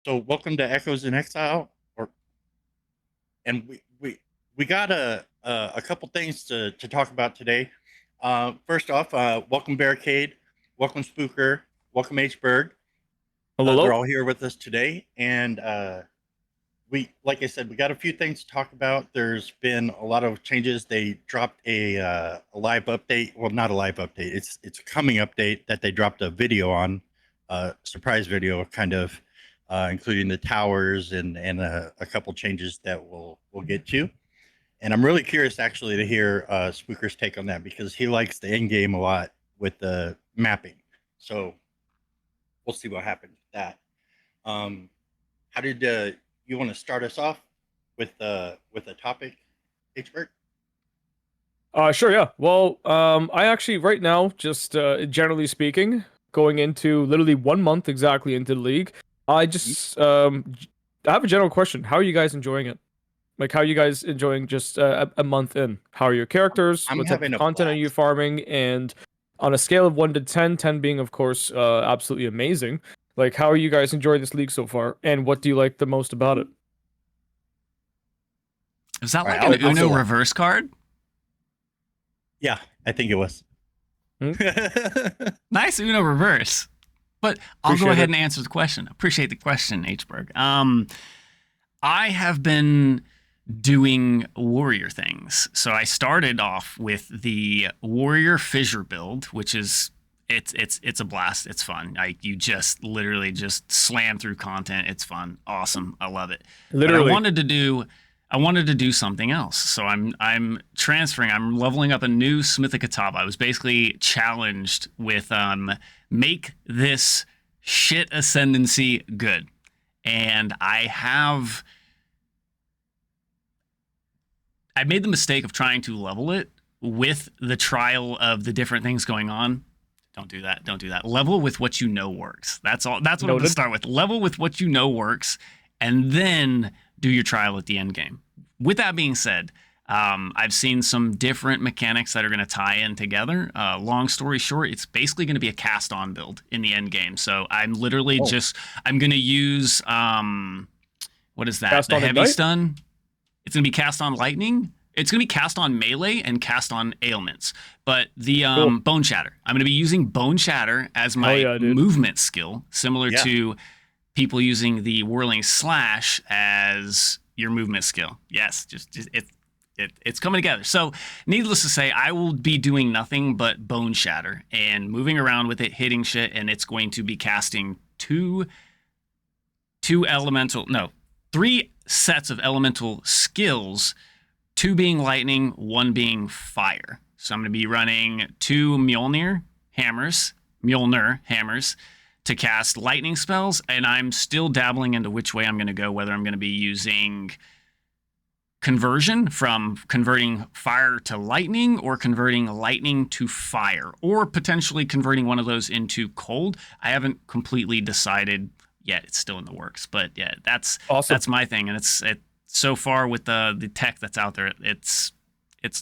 So welcome to Echoes in Exile, or and we got a couple things to talk about today. First off, welcome Barricade, welcome Spooker, welcome H Bird. Hello, They're hello. all here with us today, and we, like I said, we got a few things to talk about. There's been a lot of changes. They dropped a live update. Well, not a live update. It's a coming update that they dropped a video on, surprise video, kind of, including the towers and a couple changes that we'll get to. And I'm really curious actually to hear Spooker's take on that because he likes the end game a lot with the mapping. So we'll see what happens with that. Um, how did you want to start us off with a topic, Hbert? Sure, yeah. Well, I actually right now, just generally speaking, going into literally 1 month exactly into the league, I just I have a general question. How are you guys enjoying it? Like, how are you guys enjoying just a month in? How are your characters? I'm What type having of a content are you blast. farming? And on a scale of 1 to 10, 10 being, of course, absolutely amazing. Like, how are you guys enjoying this league so far? And what do you like the most about it? Is that All right, like an I'll Uno go last. reverse card? Yeah, I think it was. Hmm? Nice Uno reverse. But I'll go Appreciate ahead it. and answer the question. Appreciate the question, Hberg. I have been doing warrior things. So I started off with the warrior fissure build, which is it's a blast. It's fun. Like you just literally just slam through content. It's fun. Awesome. I love it. But Literally. I wanted to do something else. So I'm transferring. I'm leveling up a new Smithic Kataba. I was basically challenged with make this shit ascendancy good. And I made the mistake of trying to level it with the trial of the different things going on. Don't do that. Don't do that. Level with what you know works. That's all. That's what I'm going to Noted. start with. Level with what you know works, and then do your trial at the end game. With that being said, I've seen some different mechanics that are going to tie in together. Long story short, it's basically going to be a cast-on build in the end game. So I'm literally Oh, I'm going to use what is that? Cast The on heavy Ignite? stun. It's going to be cast on lightning. It's going to be cast on melee and cast on ailments. But the Cool. bone shatter. I'm going to be using bone shatter as Hell my yeah, dude. movement skill, similar yeah. to people using the whirling slash as your movement skill. Yes, it's coming together. So, needless to say, I will be doing nothing but bone shatter and moving around with it, hitting shit, and it's going to be casting three sets of elemental skills, two being lightning, one being fire. So I'm going to be running two Mjolnir hammers to cast lightning spells, and I'm still dabbling into which way I'm going to go, whether I'm going to be using conversion from converting fire to lightning or converting lightning to fire, or potentially converting one of those into cold. I haven't completely decided yet. It's still in the works, but yeah, Awesome. that's my thing, and it's so far with the tech that's out there, it's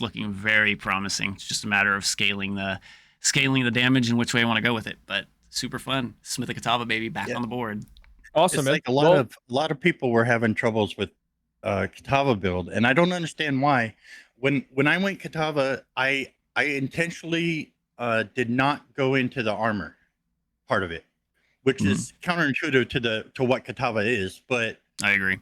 looking very promising. It's just a matter of scaling the damage and which way I want to go with it. But super fun. Smithic Katava baby back Yeah. on the board. Awesome, It's man. like a Well, lot of people were having troubles with Katava build, and I don't understand why. When I went Katava, I intentionally did not go into the armor part of it, which Mhm. is counterintuitive to what Katava is, but I agree.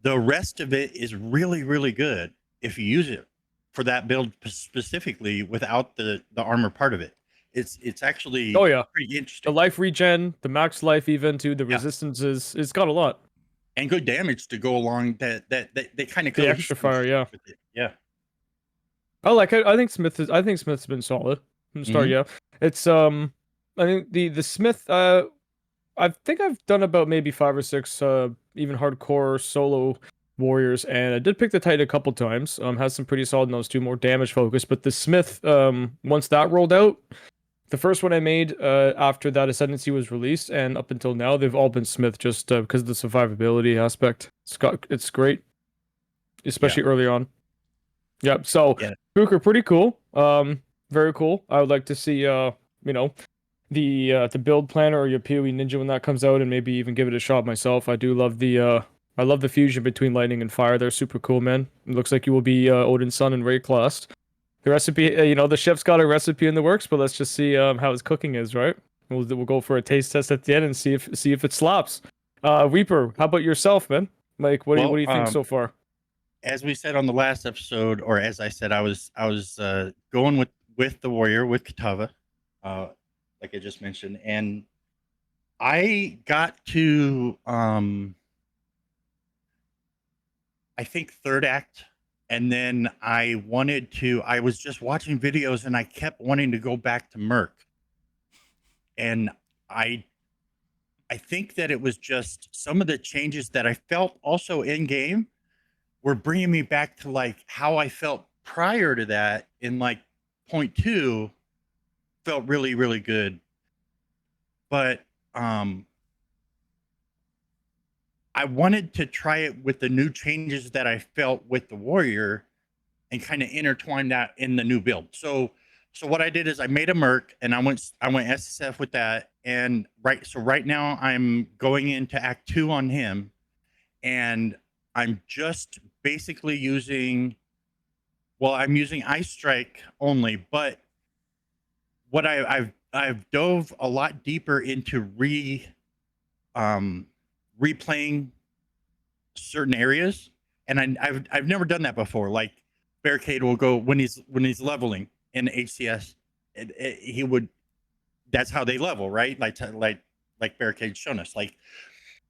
the rest of it is really good if you use it for that build specifically without the armor part of it. It's oh actually yeah. pretty The interesting. life regen, the max life even too, the Yeah, resistances, it's got a lot. and good damage to go along that they kind of The extra cohesively fire, yeah. with it. Yeah. I like it. I think Smith's been solid from the start, Hmm. yeah. It's I think the Smith I think I've done about maybe 5 or 6 even hardcore solo warriors, and I did pick the Titan a couple times. Has some pretty solid notes too, more damage focused. But the Smith, once that rolled out, the first one I made after that Ascendancy was released, and up until now, they've all been Smith just because of the survivability aspect. It's great, Yeah. especially early on. Yep. So Yeah. Booker, pretty cool. Very cool. I would like to see you know, the build planner or your PoE Ninja when that comes out, and maybe even give it a shot myself. I do love the fusion between lightning and fire. They're super cool, man. It looks like you will be Odin's son and Rayclast. The recipe, the chef's got a recipe in the works, but let's just see how his cooking is, right? We'll go for a taste test at the end and see if it slaps. Reaper, how about yourself, man? Like, what do you think so far? As we said on the last episode, or as I said, I was going with the warrior with Katava, like I just mentioned, and I got to I think third act, and then I was just watching videos and I kept wanting to go back to Merc, and I think that it was just some of the changes that I felt also in game were bringing me back to like how I felt prior to that in like 0.2. Felt really, really good. But I wanted to try it with the new changes that I felt with the warrior and kind of intertwine that in the new build. So what I did is I made a Merc and I went SSF with that. And right now I'm going into Act 2 on him, and I'm just basically using Ice Strike only, but what I've dove a lot deeper into replaying certain areas, and I've never done that before. Like Barricade will go when he's leveling in HCS, he would. That's how they level, right? Like Barricade's shown us. Like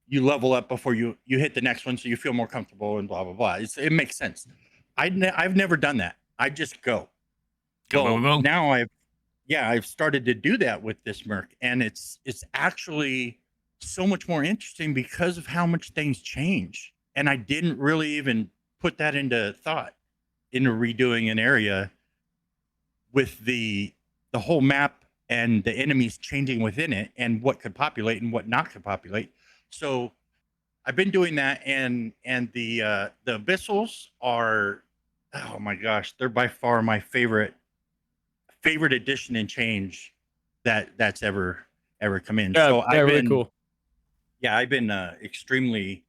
you level up before you hit the next one, so you feel more comfortable and blah blah blah. It makes sense. I've never done that. I just go. Now I've started to do that with this Merc, and it's actually so much more interesting because of how much things change. And I didn't really even put that into thought into redoing an area with the whole map and the enemies changing within it and what could populate and what not could populate. So I've been doing that, and the Abyssals are, oh my gosh, they're by far my favorite addition and change that's ever come in. Yeah, so I've really been cool. Yeah, I've been extremely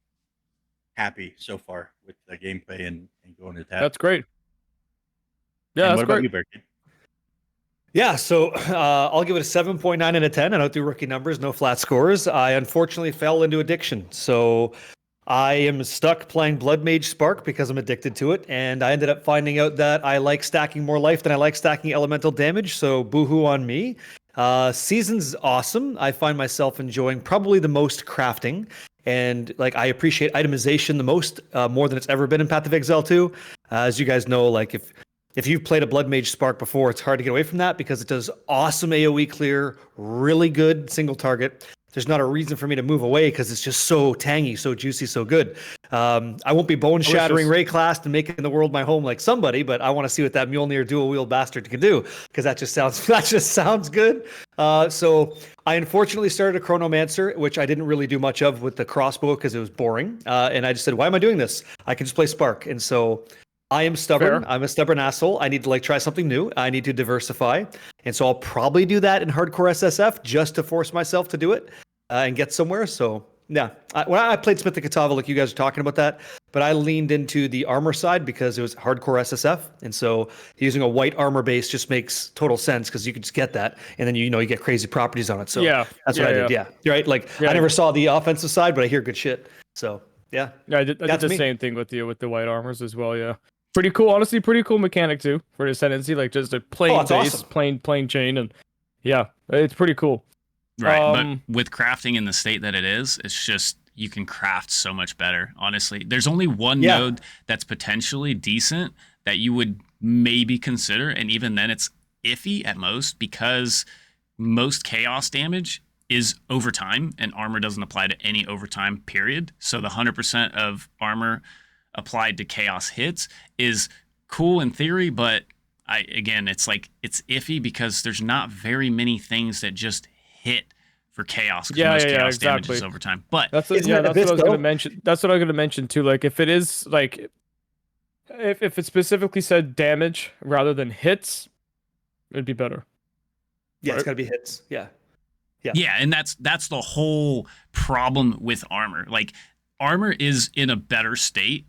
happy so far with the gameplay and going to that. That's great. Yeah, And that's what about great. you, Barricade? Yeah, so I'll give it a 7.9 out of 10. I don't do rookie numbers, no flat scores. I unfortunately fell into addiction. So I am stuck playing Blood Mage Spark because I'm addicted to it. And I ended up finding out that I like stacking more life than I like stacking elemental damage. So boohoo on me. Season's awesome. I find myself enjoying probably the most crafting. And like I appreciate itemization the most, more than it's ever been in Path of Exile 2. As you guys know, like if you've played a Blood Mage Spark before, it's hard to get away from that because it does awesome AoE clear, really good single target. There's not a reason for me to move away because it's just so tangy, so juicy, so good. I won't be bone-shattering Rayclast and making the world my home like somebody, but I want to see what that Mjolnir dual-wheel bastard can do because that just sounds good. So I unfortunately started a Chronomancer, which I didn't really do much of with the crossbow because it was boring. And I just said, why am I doing this? I can just play Spark. And so I am stubborn. Fair. I'm a stubborn asshole. I need to try something new. I need to diversify. And so I'll probably do that in hardcore SSF just to force myself to do it and get somewhere. So yeah, when I played Smith the Katava, like you guys are talking about that, but I leaned into the armor side because it was hardcore SSF. And so using a white armor base just makes total sense because you can just get that. And then, you get crazy properties on it. So that's what I did. Yeah. You're right. Like I never saw the offensive side, but I hear good shit. So yeah. Yeah, I did the same thing with the white armors as well. Yeah. Pretty cool, honestly. Pretty cool mechanic too for Ascendancy, like just a plain base, awesome. plain chain, and yeah, it's pretty cool. Right, but with crafting in the state that it is, it's just you can craft so much better. Honestly, there's only one node that's potentially decent that you would maybe consider, and even then, it's iffy at most because most chaos damage is overtime, and armor doesn't apply to any overtime. Period. So the 100% of armor applied to chaos hits is cool in theory, but it's iffy because there's not very many things that just hit for chaos. Most chaos damage is over time. But that's what I was going to mention. That's what I'm going to mention too. Like if it is like if it specifically said damage rather than hits, it'd be better. Yeah, right? It's got to be hits. Yeah. Yeah, and that's the whole problem with armor. Like, armor is in a better state.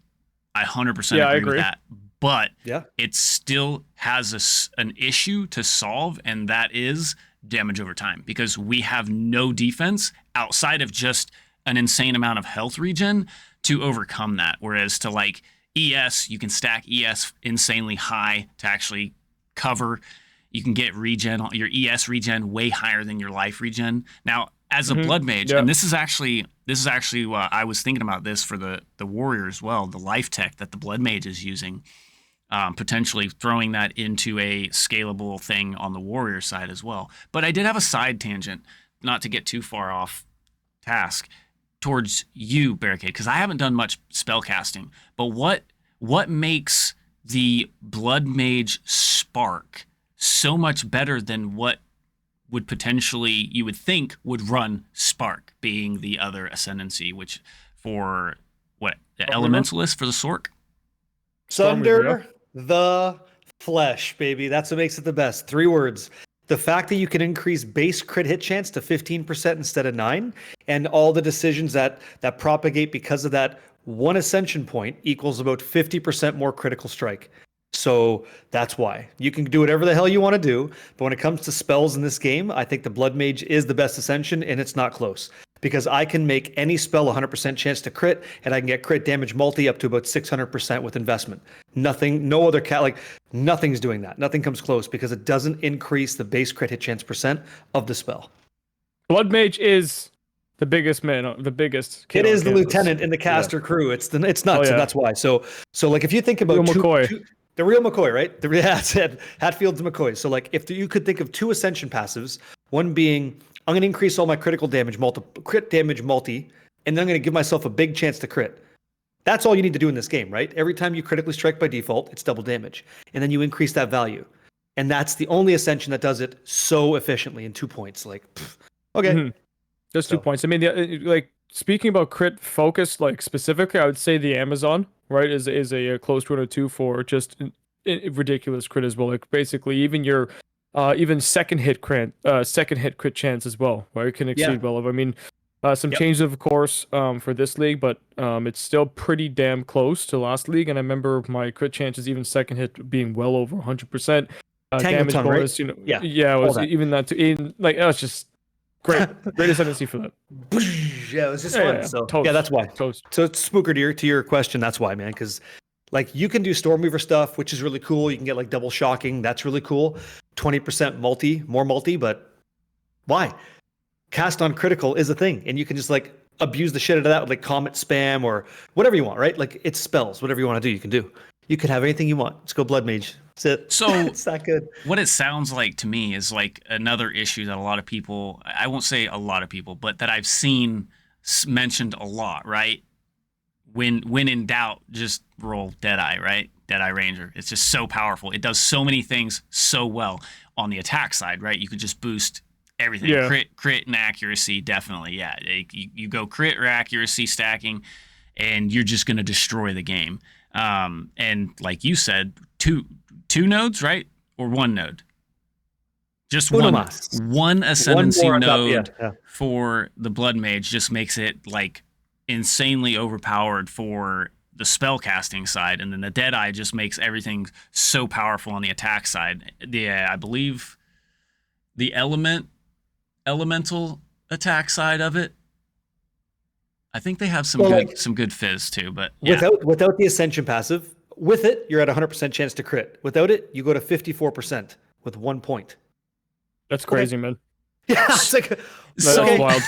I 100% Yeah, I agree with agree. that. But Yeah. it still has an issue to solve, and that is damage over time, because we have no defense outside of just an insane amount of health regen to overcome that. Whereas to like ES, you can stack ES insanely high to actually cover. You can get regen, your ES regen way higher than your life regen. Now, as a blood mage, Yeah. and this is actually I was thinking about this for the warrior as well, the life tech that the blood mage is using, potentially throwing that into a scalable thing on the warrior side as well. But I did have a side tangent, not to get too far off task, towards you, Barricade, because I haven't done much spell casting. But what makes the blood mage spark so much better than what would potentially, you would think, would run spark, being the other ascendancy, which for what, the elementalist for the Sork? Sunder the flesh, baby. That's what makes it the best. 3 words. The fact that you can increase base crit hit chance to 15% instead of 9, and all the decisions that propagate because of that one ascension point equals about 50% more critical strike. So that's why. You can do whatever the hell you want to do, but when it comes to spells in this game, I think the Blood Mage is the best ascension, and it's not close. Because I can make any spell 100% chance to crit, and I can get crit damage multi up to about 600% with investment. Nothing, no other nothing's doing that. Nothing comes close because it doesn't increase the base crit hit chance percent of the spell. Blood Mage is the biggest man, the biggest. It is the lieutenant in the caster crew. It's nuts, and that's why. So like if you think about the real McCoy, right? Hatfield's McCoy. So like if you could think of 2 ascension passives, one being I'm going to increase all my critical damage, crit damage multi, and then I'm going to give myself a big chance to crit. That's all you need to do in this game, right? Every time you critically strike by default, it's double damage. And then you increase that value. And that's the only ascension that does it so efficiently in 2 points. Like, okay. Mm-hmm. Just 2 points. I mean, like, speaking about crit focus, like, specifically, I would say the Amazon, right, is a close runner 2 for just ridiculous crit as well. Like, basically, even your even second hit crit chance as well, right? It can exceed well. I mean, some changes, of course, for this league, but it's still pretty damn close to last league. And I remember my crit chances, even second hit, being well over 100%. Damage bonus, right? It was even that. It was just great ascendancy for that. Yeah, it was just fun. So that's why. Toast. So it's Spooker, to your question, that's why, man, because like you can do Stormweaver stuff, which is really cool. You can get like double shocking. That's really cool. 20% more multi, but why? Cast on critical is a thing, and you can just like abuse the shit out of that with like comet spam or whatever you want, right? Like it's spells, whatever you want to do, you can do. You can have anything you want. Let's go Blood Mage. That's it. So it's that good. What it sounds like to me is like another issue that a lot of people, I won't say a lot of people, but that I've seen mentioned a lot, right? When in doubt, just roll Deadeye, right? Deadeye Ranger. It's just so powerful. It does so many things so well on the attack side, right? You could just boost everything. Yeah. Crit and accuracy, definitely. Yeah. You go crit or accuracy stacking, and you're just going to destroy the game. And like you said, two nodes, right? Or 1 node? Just one ascendancy node for the Blood Mage just makes it like insanely overpowered for the spell casting side, and then the Deadeye just makes everything so powerful on the attack side. I believe the elemental attack side of it, I think they have some good fizz too. But without the ascension passive, with it you're at 100% chance to crit. Without it, you go to 54% with 1 point. That's crazy, man. Yeah, it's like that's wild.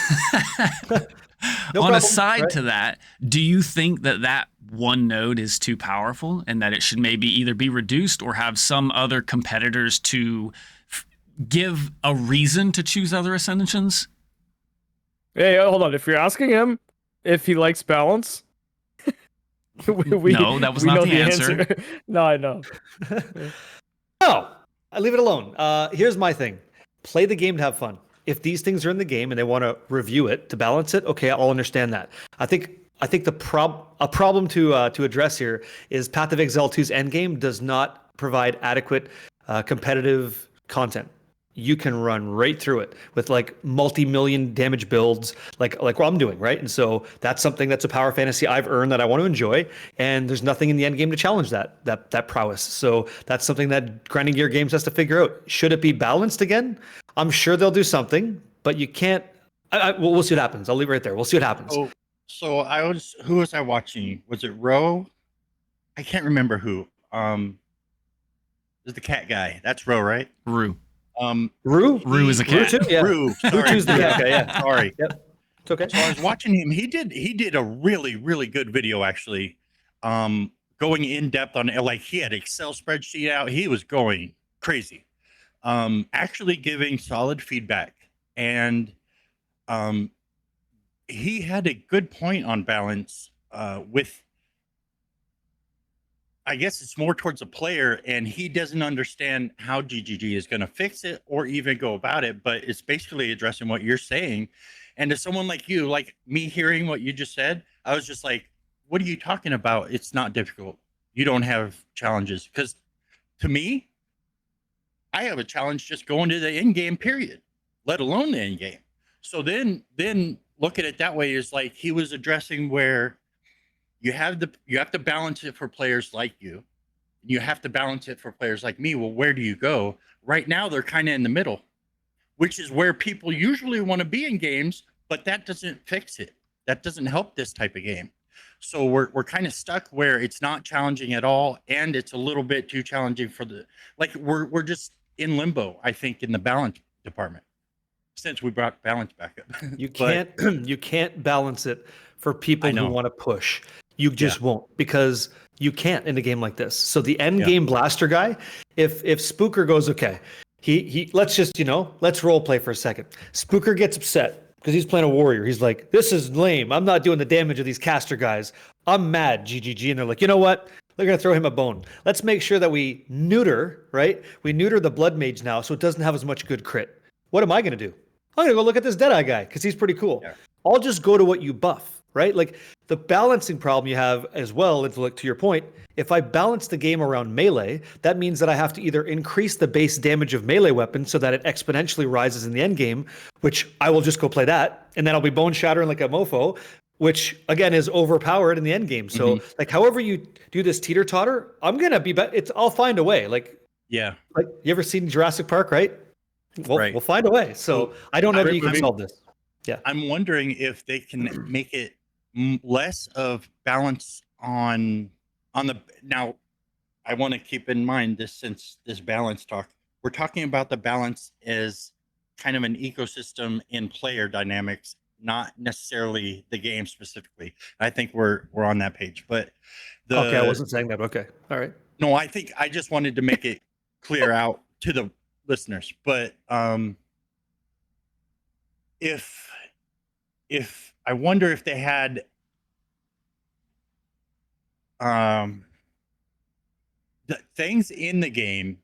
A side to that, do you think that 1 node is too powerful and that it should maybe either be reduced or have some other competitors to give a reason to choose other ascensions? Hey, hold on. If you're asking him if he likes balance, no, that was not the answer. No, I know. No, I leave it alone. Here's my thing. Play the game to have fun. If these things are in the game and they want to review it to balance it, okay, I'll understand that. I think a problem to address here is Path of Exile 2's endgame does not provide adequate competitive content. you can run right through it with like multi-million damage builds, like what I'm doing, right? And so that's something that's a power fantasy I've earned that I want to enjoy, and there's nothing in the end game to challenge that prowess. So that's something that grinding gear games has to figure out. Should it be balanced again? I'm sure they'll do something, but you can't. We'll see what happens. I'll leave it right there. We'll see what happens. So who was I watching? Was it Ro? I can't remember who. Is the cat guy? That's Ro, right? Rue. Rue is a cat. Rue too? Yeah. Rue. Sorry. Rue's the cat guy. Yeah. Sorry. Yep. It's okay. So I was watching him. He did a really, really good video actually. Going in depth on it. Like he had Excel spreadsheet out. He was going crazy. Actually giving solid feedback. And he had a good point on balance with, I guess it's more towards a player, and he doesn't understand how GGG is going to fix it or even go about it, but it's basically addressing what you're saying. And to someone like you, like me hearing what you just said, I was just like, what are you talking about? It's not difficult. You don't have challenges. Because to me, I have a challenge just going to the in-game period, let alone the in-game. So then look at it that way is like he was addressing where you have to balance it for players like you. You have to balance it for players like me. Well, where do you go? Right now, they're kind of in the middle, which is where people usually want to be in games, but that doesn't fix it. That doesn't help this type of game. So we're kind of stuck where it's not challenging at all, and it's a little bit too challenging for we're just in limbo, I think, in the balance department. Since we brought balance back up. You can't balance it for people who want to push. You just won't, because you can't in a game like this. So the end game blaster guy, if Spooker goes, okay, he let's just, let's role play for a second. Spooker gets upset because he's playing a warrior. He's like, this is lame. I'm not doing the damage of these caster guys. I'm mad, GGG. And they're like, you know what? They're going to throw him a bone. Let's make sure that we neuter, right? We neuter the blood mage now so it doesn't have as much good crit. What am I going to do? I'm going to go look at this Deadeye guy because he's pretty cool. Yeah. I'll just go to what you buff, right? Like the balancing problem you have as well, to your point, if I balance the game around melee, that means that I have to either increase the base damage of melee weapons so that it exponentially rises in the end game, which I will just go play that, and then I'll be bone shattering like a mofo, which again is overpowered in the end game. So like however you do this teeter-totter, I'm going to be I'll find a way. Like you ever seen Jurassic Park, right? We'll find a way. So I don't know if you can solve this. Yeah. I'm wondering if they can make it less of balance on the. Now, I want to keep in mind this, since this balance talk, we're talking about the balance as kind of an ecosystem in player dynamics, not necessarily the game specifically. I think we're on that page, but okay, I wasn't saying that. Okay. All right. No, I think I just wanted to make it clear out to the listeners, but if I wonder if they had the things in the game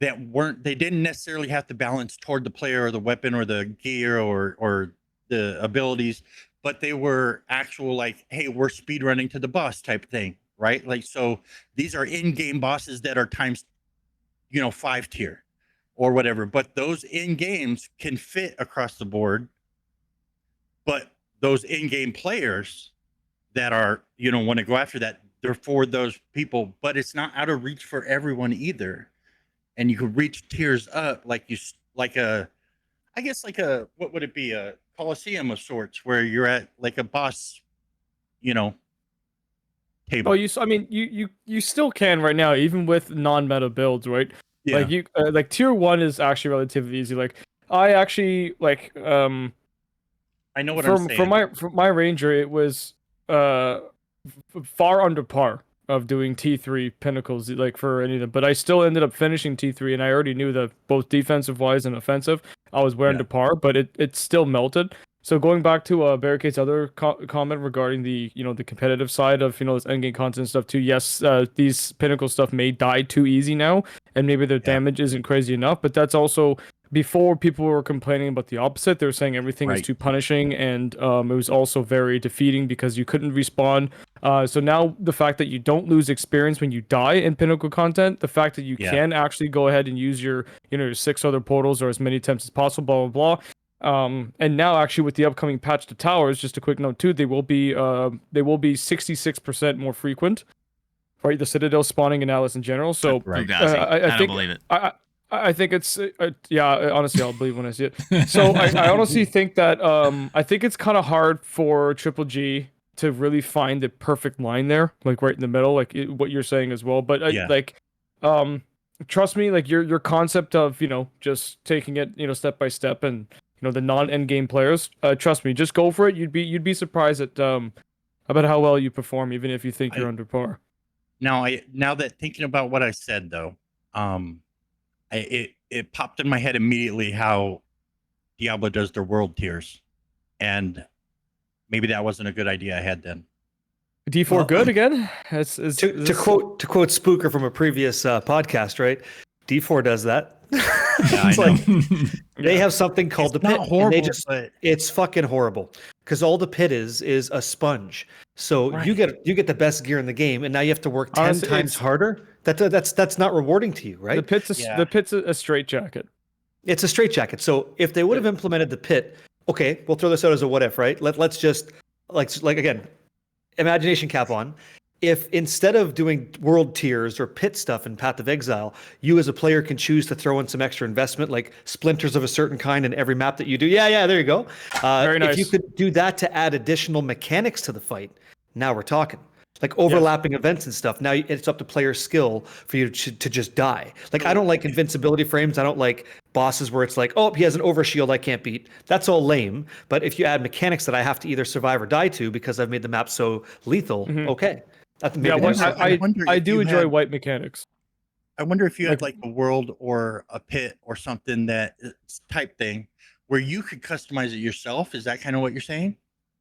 that they didn't necessarily have to balance toward the player or the weapon or the gear or the abilities, but they were actual, like, hey, we're speed running to the boss type thing, right? Like, so these are in-game bosses that are times 5 tier or whatever, but those in games can fit across the board. But those in-game players that are, want to go after that, they're for those people, but it's not out of reach for everyone either. And you could reach tiers up what would it be? A Coliseum of sorts, where you're at like a boss, table. Oh, you still can right now, even with non-meta builds, right? Yeah. Like tier 1 is actually relatively easy. Like I actually I know what I'm saying. For my ranger, it was far under par of doing T3 pinnacles, like for any of them. But I still ended up finishing T3, and I already knew that both defensive wise and offensive, I was wearing to par, but it still melted. So going back to Barricade's other comment regarding the the competitive side of this endgame content stuff too. Yes, these pinnacle stuff may die too easy now, and maybe their damage isn't crazy enough. But that's also before people were complaining about the opposite. They were saying everything is Right. too punishing, and it was also very defeating because you couldn't respawn. So now the fact that you don't lose experience when you die in pinnacle content, the fact that you Yeah. can actually go ahead and use your, your 6 other portals or as many attempts as possible, blah blah blah. And now actually with the upcoming patch to towers, just a quick note too, they will be 66% more frequent. Right, the Citadel spawning in Alice in general. So Right. Fugazi. I don't think believe it. I think it's yeah. Honestly, I'll believe when I see it. So I honestly think that I think it's kind of hard for Triple G to really find the perfect line there, like right in the middle, like what you're saying as well. But Yeah. trust me, like your concept of just taking it step by step and the non-end game players, trust me, just go for it. You'd be surprised at about how well you perform, even if you think you're under par. Now that thinking about what I said though, it popped in my head immediately how Diablo does their world tiers, and maybe that wasn't a good idea I had then. D4 Well, good again? To quote Spooker from a previous podcast, right? D4 does that. Yeah, It's I know. like they have something called It's the pit. not horrible, and they just but it's fucking horrible because all the pit is a sponge. So you Right. get the best gear in the game, and now you have to work 10 Honestly, times it's- harder. That's not rewarding to you, right? The pit's a straitjacket. It's a straitjacket. So if they would have implemented the pit, okay, we'll throw this out as a what if, right? Let's just like again, imagination cap on. If instead of doing world tiers or pit stuff in Path of Exile, you as a player can choose to throw in some extra investment, like splinters of a certain kind in every map that you do. Yeah, there you go. Very nice. If you could do that to add additional mechanics to the fight, now we're talking. Like overlapping events and stuff. Now it's up to player skill for you to just die. Like I don't like invincibility frames. I don't like bosses where it's like, oh, he has an overshield I can't beat. That's all lame. But if you add mechanics that I have to either survive or die to because I've made the map so lethal, okay. Maybe there's something. I do enjoy white mechanics. I wonder if you had Like- like a world or a pit or something that type thing where you could customize it yourself. Is that kind of what you're saying?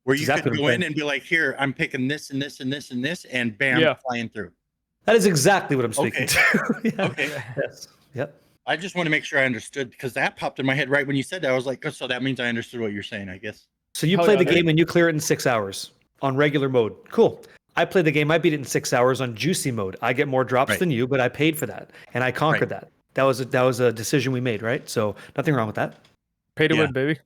Where you Exactly could what go I'm in saying. and be like, here, I'm picking this and this and this and this, and bam, Yeah. flying through. That is exactly what I'm speaking Okay. to. Yeah. Okay. Yes. Yep. I just want to make sure I understood because that popped in my head right when you said that. I was like, oh, so that means I understood what you're saying, I guess. So you Hell play yeah, the dude. game and you clear it in 6 hours on regular mode. Cool. I played the game. I beat it in 6 hours on juicy mode. I get more drops Right. than you, but I paid for that and I conquered that. That was a decision we made, right? So nothing wrong with that. Pay to Yeah. win, baby.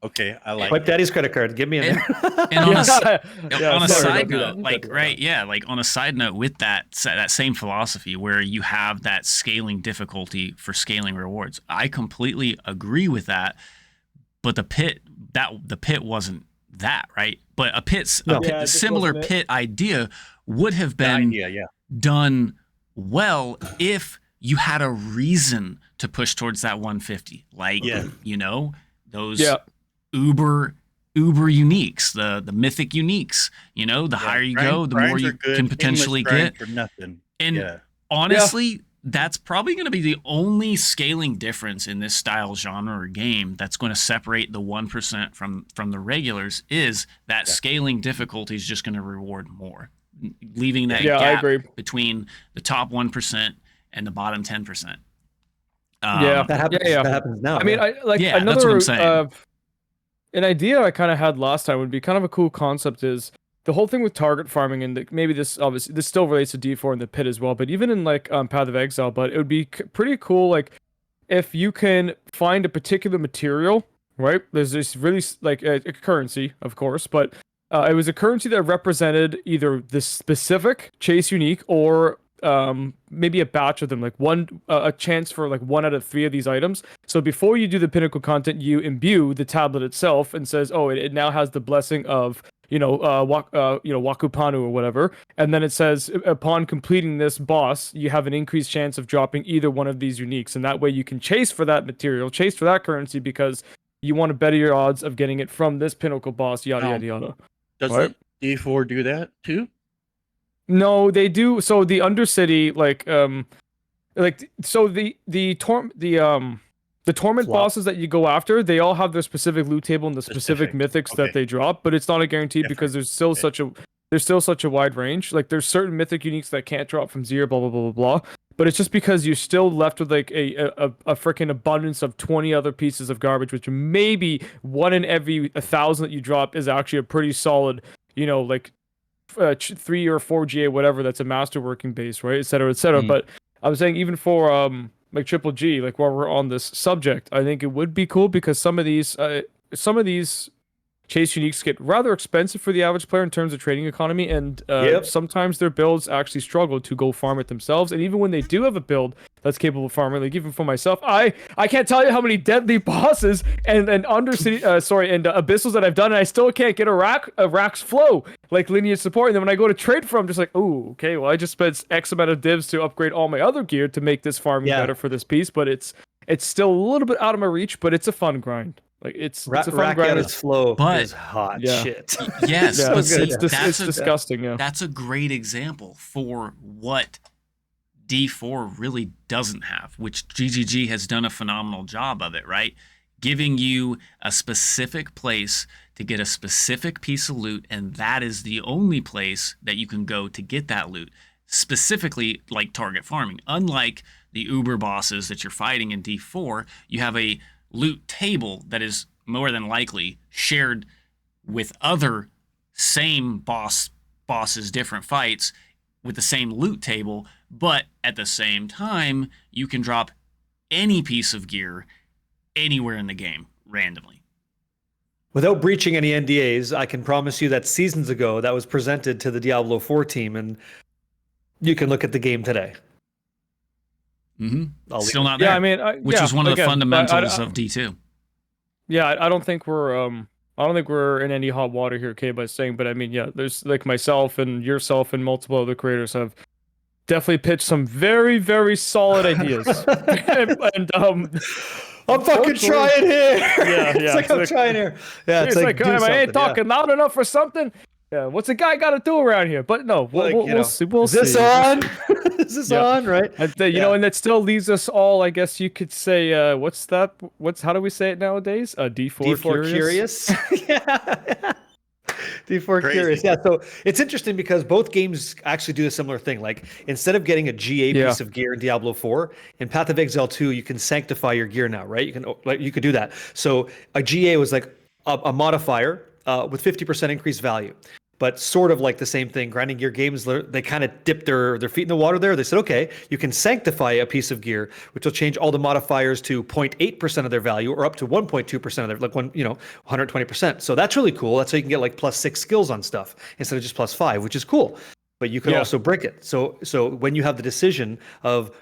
Okay, I like Wipe it. daddy's credit card. Give me a And- minute. And on a, Yeah, on a sorry, side don't do note, that. like Don't do right, yeah, like on a side note with that same philosophy where you have that scaling difficulty for scaling rewards, I completely agree with that. But the pit wasn't that, right? But a No. Yeah, it just similar wasn't it. pit idea would have The been idea, yeah. done well if you had a reason to push towards that 150, like Yeah. those Yeah. uber uniques, the mythic uniques. The higher you go, the more Grinds you are good, can potentially aimless grind get. for nothing. And Yeah. honestly, that's probably going to be the only scaling difference in this style genre or game that's going to separate the 1% from the regulars. Is that scaling difficulty is just going to reward more, leaving that Yeah, I gap agree. between the top 1% and the bottom 10%. Yeah. That happens. Yeah. That happens now. I mean, yeah. Yeah, that's another what I'm saying. an idea I kind of had last time would be kind of a cool concept is the whole thing with target farming, and maybe this still relates to D4 and the pit as well, but even in like Path of Exile, but it would be pretty cool like if you can find a particular material, right? There's this really like a currency, of course, but it was a currency that represented either this specific chase unique or maybe a batch of them, like a chance for like 1 out of 3 of these items. So before you do the pinnacle content, you imbue the tablet itself and says, oh, it now has the blessing of Wakupanu or whatever, and then it says upon completing this boss, you have an increased chance of dropping either one of these uniques, and that way you can chase for that material, chase for that currency because you want to better your odds of getting it from this pinnacle boss. Yada yada yada. Does Right. D4 do that too? No, they do. So the Undercity, the torment Flop. bosses that you go after, they all have their specific loot table and the specific mythics Okay. that they drop, but it's not a guarantee because there's still such a wide range. Like there's certain mythic uniques that can't drop from 0, blah blah blah blah blah. but it's just because you're still left with like a freaking abundance of 20 other pieces of garbage, which maybe one in every 1,000 that you drop is actually a pretty solid, like 3 or 4 GA, whatever. That's a master working base, right, et cetera, et cetera. Mm. But I was saying even for like Triple G, like while we're on this subject, I think it would be cool because some of these Chase Uniques get rather expensive for the average player in terms of trading economy, and Yep. sometimes their builds actually struggle to go farm it themselves. And even when they do have a build that's capable of farming, like even for myself, I can't tell you how many deadly bosses and Undercity, and Abyssals that I've done, and I still can't get a Rack's flow like lineage support. And then when I go to trade for, I'm just like, oh, okay, well I just spent X amount of divs to upgrade all my other gear to make this farming better for this piece, but it's still a little bit out of my reach, but it's a fun grind. Like it's a fun grind. Rakata's flow But- is hot Yeah. shit. Yes, Yeah, but it's, see, it's disgusting. Yeah. that's a great example for what D4 really doesn't have, which GGG has done a phenomenal job of it, right? Giving you a specific place to get a specific piece of loot, and that is the only place that you can go to get that loot, specifically like target farming. Unlike the Uber bosses that you're fighting in D4, you have a loot table that is more than likely shared with other same bosses, different fights with the same loot table, but at the same time, you can drop any piece of gear anywhere in the game randomly. Without breaching any NDAs, I can promise you that seasons ago that was presented to the Diablo 4 team, and you can look at the game today. Mm-hmm. I'll Still leave not there, Yeah, I mean, which was one of the again, fundamentals of D2. Yeah, I don't think we're in any hot water here, okay, by saying, but I mean, yeah, there's like myself and yourself and multiple other creators have definitely pitched some very, very solid ideas. and I'm fucking trying here. Yeah, It's like I'm trying here. Yeah, it's like do I ain't something, talking loud enough or something. Yeah, what's a guy got to do around here? But no, we'll see. We'll is this see. on? Is this Yeah. on? Right. And and that still leaves us all. I guess you could say, what's that? How do we say it nowadays? D4 curious. Yeah. D4 Crazy. curious. Yeah. So it's interesting because both games actually do a similar thing. Like instead of getting a GA piece of gear in Diablo 4, in Path of Exile 2, you can sanctify your gear now, right? You could do that. So a GA was like a modifier with 50% increased value. But sort of like the same thing, grinding gear games, they kind of dipped their feet in the water there. They said, okay, you can sanctify a piece of gear, which will change all the modifiers to 0.8% of their value or up to 1.2% of their, like 120%. So that's really cool. That's how you can get like +6 skills on stuff instead of just +5, which is cool. But you can also brick it. So when you have the decision of,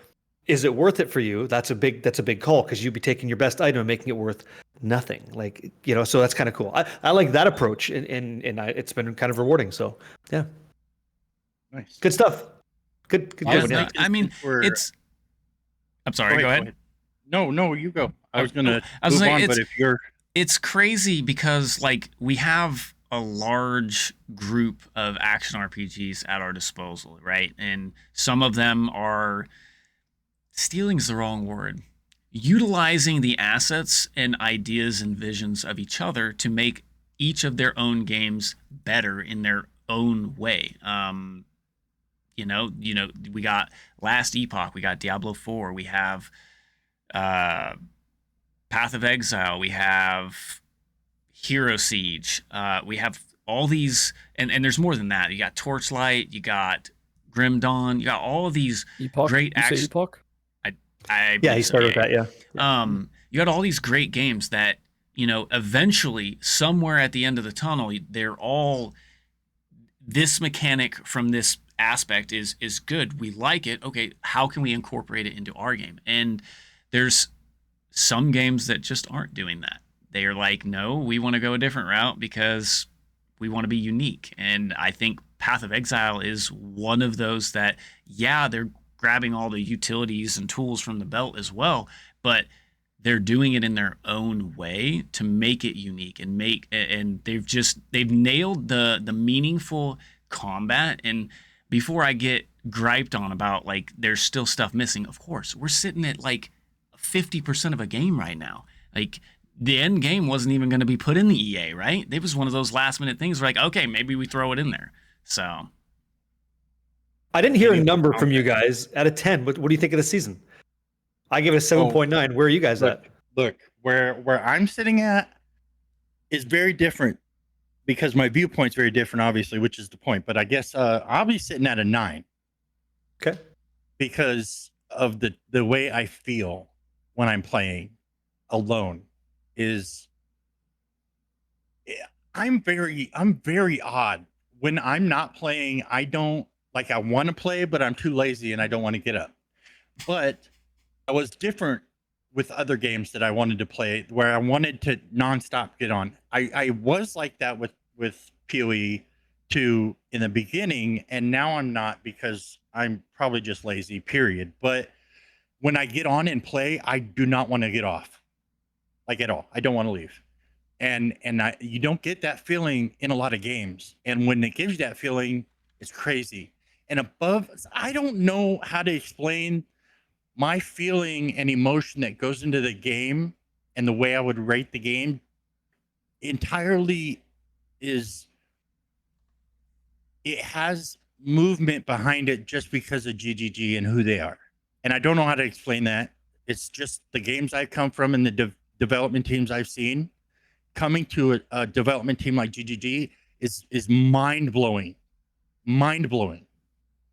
is it worth it for you? That's a big call because you'd be taking your best item and making it worth nothing. Like, so that's kind of cool. I like that approach, and it's been kind of rewarding. So yeah, Nice. good stuff. Good. Yeah, Good. I mean, it's. I'm sorry. Go ahead. No, you go. I was gonna I was move saying, on, but if you're It's crazy because like we have a large group of action RPGs at our disposal, right? And some of them are stealing is the wrong word. Utilizing the assets and ideas and visions of each other to make each of their own games better in their own way. We got Last Epoch, we got Diablo 4, we have Path of Exile, we have Hero Siege, we have all these, and there's more than that. You got Torchlight, you got Grim Dawn, you got all of these Epoch? great You say action. Epoch? Yeah, he started with that. Yeah. You got all these great games that eventually somewhere at the end of the tunnel, they're all this mechanic from this aspect is good. We like it. Okay, how can we incorporate it into our game? And there's some games that just aren't doing that. They are like, no, we want to go a different route because we want to be unique. And I think Path of Exile is one of those that, yeah, they're grabbing all the utilities and tools from the belt as well, but they're doing it in their own way to make it unique and they've nailed the meaningful combat. And before I get griped on about like there's still stuff missing, of course we're sitting at like 50% of a game right now. Like the end game wasn't even going to be put in the EA, right? It was one of those last minute things where like, okay, maybe we throw it in there. So I didn't hear a Any of the number from you context. guys. Out of 10, what do you think of the season? I give it a 7.9. Where are you guys at? Look, where I'm sitting at is very different because my viewpoint's very different, obviously, which is the point. But I guess I'll be sitting at a 9. Okay. Because of the way I feel when I'm playing alone is I'm very odd. When I'm not playing, I don't like I want to play, but I'm too lazy and I don't want to get up. But I was different with other games that I wanted to play where I wanted to nonstop get on. I was like that with PoE 2 in the beginning, and now I'm not because I'm probably just lazy, period. But when I get on and play, I do not want to get off. Like at all. I don't want to leave. And you don't get that feeling in a lot of games. And when it gives you that feeling, it's crazy. And above, I don't know how to explain my feeling and emotion that goes into the game and the way I would rate the game entirely is it has movement behind it just because of GGG and who they are. And I don't know how to explain that. It's just the games I've come from and the development teams I've seen. Coming to a development team like GGG is mind-blowing. Mind-blowing.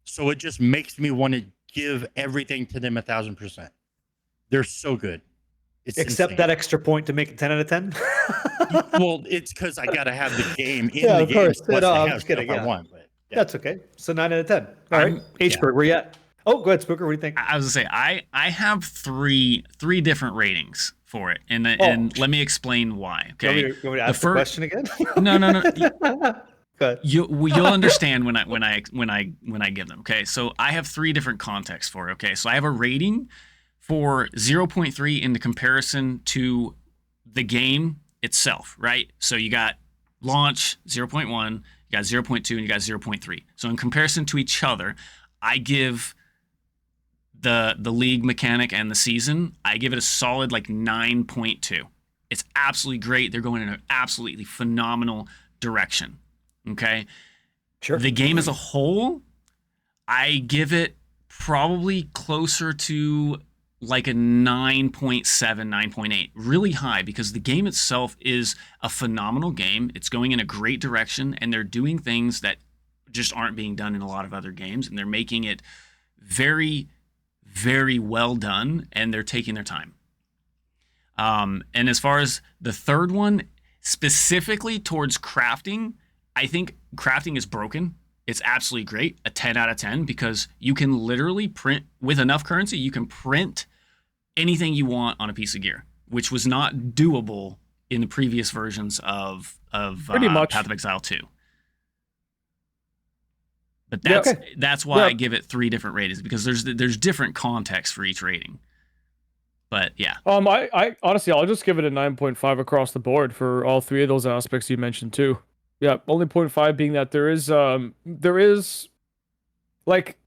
So it just makes me want to give everything to them 1,000%. They're so good. It's Except insane. that extra point to make it 10 out of 10. Well, it's because I got to have the game in Yeah, the of game. course. Plus No, I I'm have just kidding, stuff I yeah. want. But yeah. That's okay. So 9 out of 10. All right. I'm- H-Berg, where you at? Oh, go ahead, Spooker. What do you think? I was gonna say I have three different ratings for it, and let me explain why. Okay, You want me to ask the question again? no. Go ahead. You'll understand when I give them. Okay, so I have 3 different contexts for it. Okay, so I have a rating for 0.3 in the comparison to the game itself, right? So you got launch 0.1, you got 0.2, and you got 0.3. So in comparison to each other, I give the league mechanic and the season, I give it a solid like 9.2. It's absolutely great. They're going in an absolutely phenomenal direction. Okay. Sure. The game as a whole, I give it probably closer to like a 9.7, 9.8. Really high because the game itself is a phenomenal game. It's going in a great direction and they're doing things that just aren't being done in a lot of other games, and they're making it very, very well done, and they're taking their time. And as far as the third one, specifically towards crafting, I think crafting is broken. It's absolutely great, a 10 out of 10, because you can literally print, with enough currency, you can print anything you want on a piece of gear, which was not doable in the previous versions of Pretty much. Path of Exile 2. But Yeah, that's why Yeah. I give it 3 different ratings, because there's different context for each rating. But yeah, I honestly, I'll just give it a 9.5 across the board for all 3 of those aspects you mentioned too. Yeah, only 0.5 being that there is like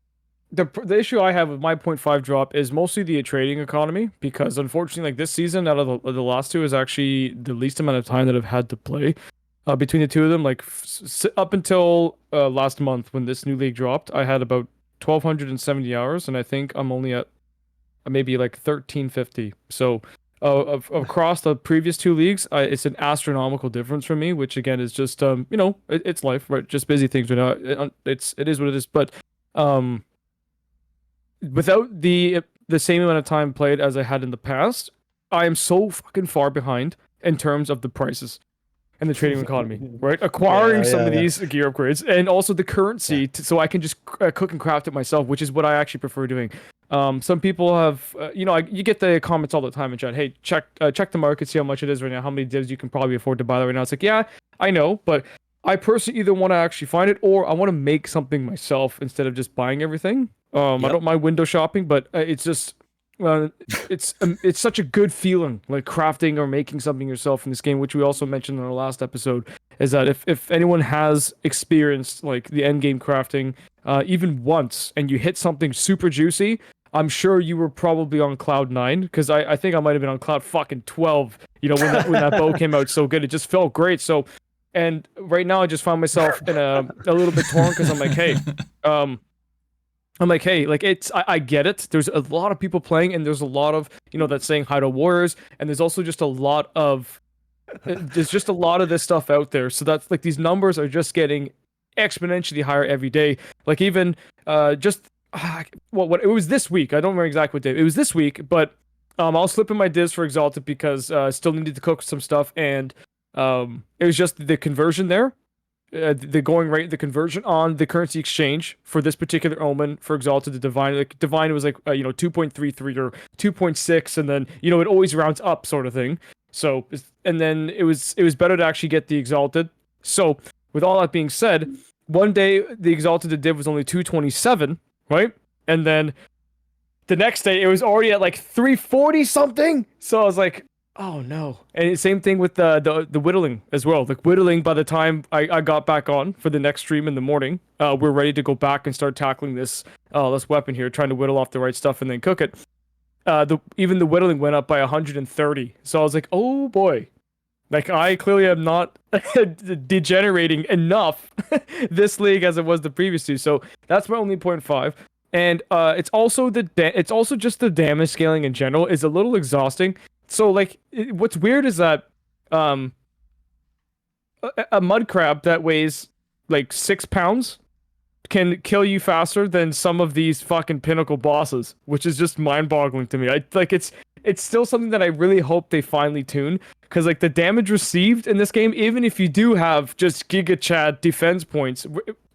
the issue I have with my 0.5 drop is mostly the trading economy, because unfortunately, like this season out of the last 2 is actually the least amount of time that I've had to play between the 2 of them. Like up until last month when this new league dropped, I had about 1,270 hours, and I think I'm only at maybe like 1,350. So across the previous 2 leagues, it's an astronomical difference for me, which again is just it's life, right? Just busy things right now. It is what it is. But without the same amount of time played as I had in the past, I am so fucking far behind in terms of the prices and the trading economy, right? Acquiring some of these gear upgrades and also the currency, so I can just cook and craft it myself, which is what I actually prefer doing. Some people have, you get the comments all the time in chat. Hey, check the market, see how much it is right now, how many divs you can probably afford to buy that right now. It's like, yeah, I know, but I personally either want to actually find it or I want to make something myself instead of just buying everything. I don't mind window shopping, but it's just. It's such a good feeling, like crafting or making something yourself in this game, which we also mentioned in our last episode, is that if anyone has experienced like the end game crafting even once and you hit something super juicy, I'm sure you were probably on cloud 9, because I think I might have been on cloud fucking 12, when that bow came out so good. It just felt great. So, and right now I just found myself in a little bit torn, because I'm like, hey, I'm like, hey, like I get it. There's a lot of people playing, and there's a lot of that's saying hi to warriors, and there's also just a lot of there's just a lot of this stuff out there. So that's like these numbers are just getting exponentially higher every day. Like even just what it was this week. I don't remember exactly what day. It was this week, but I'll slip in my divs for Exalted because I still needed to cook some stuff, and it was just the conversion there. The going rate, the conversion on the currency exchange for this particular omen for Exalted to Divine, like Divine was like 2.33 or 2.6, and then it always rounds up sort of thing. So and then it was better to actually get the Exalted. So with all that being said, one day the Exalted to Div was only 227, right? And then the next day it was already at like 340 something. So I was like, oh no. And same thing with the whittling as well. Like whittling, by the time I got back on for the next stream in the morning, we're ready to go back and start tackling this weapon here, trying to whittle off the right stuff and then cook it. Even the whittling went up by 130. So I was like, oh boy. Like I clearly am not degenerating enough this league as it was the previous two. So that's my only 0.5. And it's also just the damage scaling in general is a little exhausting. So like what's weird is that a mud crab that weighs like 6 pounds can kill you faster than some of these fucking pinnacle bosses, which is just mind-boggling to me. It's still something that I really hope they finally tune, because like the damage received in this game, even if you do have just Giga Chad defense points,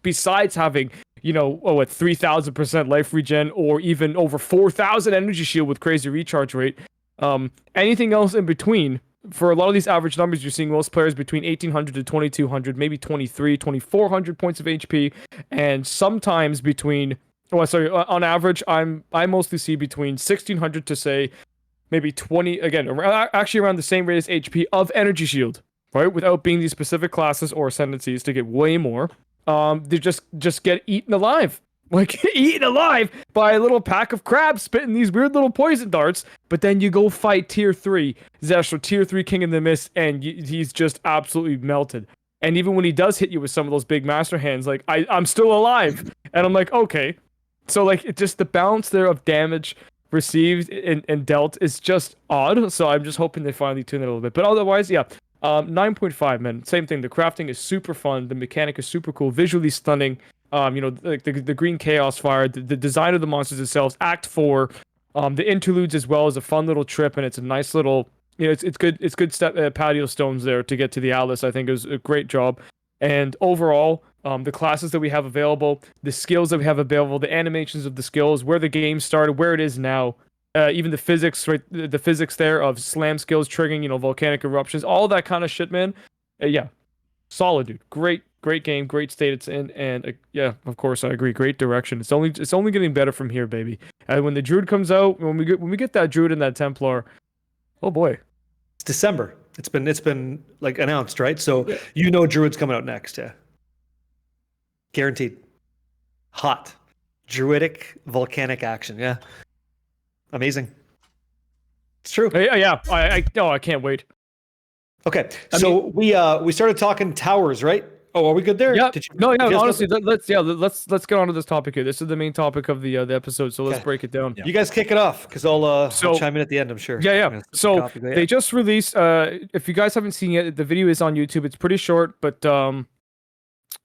besides having 3,000% life regen or even over 4,000 energy shield with crazy recharge rate, anything else in between, for a lot of these average numbers, you're seeing most players between 1,800 to 2,200, maybe 2,400 points of HP, and sometimes between, on average, I mostly see between 1,600 to say maybe 20, again, actually around the same rate as HP of energy shield, right? Without being these specific classes or ascendancies to get way more. They just get eaten alive. Like, eaten alive by a little pack of crabs spitting these weird little poison darts. But then you go fight tier 3, Zeshro, tier 3 King of the Mist, and he's just absolutely melted. And even when he does hit you with some of those big master hands, like, I'm still alive. And I'm like, okay. So, like, it just the balance there of damage received and dealt is just odd. So I'm just hoping they finally tune it a little bit. But otherwise, yeah. 9.5, man. Same thing. The crafting is super fun. The mechanic is super cool. Visually stunning. Like the green chaos fire, the design of the monsters themselves, Act 4, the interludes as well is a fun little trip, and it's a nice little, it's good patio stones there to get to the Atlas. I think it was a great job. And overall, the classes that we have available, the skills that we have available, the animations of the skills, where the game started, where it is now, even the physics, right? The physics there of slam skills triggering, volcanic eruptions, all that kind of shit, man. Yeah, solid, dude. Great game, great state it's in, and yeah, of course I agree. Great direction. It's only getting better from here, baby. And when the Druid comes out, when we get that Druid and that Templar, oh boy, It's December. It's been like announced, right? So Druid's coming out next, yeah. Guaranteed. Hot. Druidic volcanic action, yeah. Amazing. It's true. Yeah. I can't wait. Okay, we started talking towers, right? Oh, are we good there? Yeah. Honestly, let's get on to this topic here. This is the main topic of the episode, so let's break it down. You guys kick it off, because I'll chime in at the end, I'm sure. Yeah. So they just released. If you guys haven't seen it, the video is on YouTube. It's pretty short, but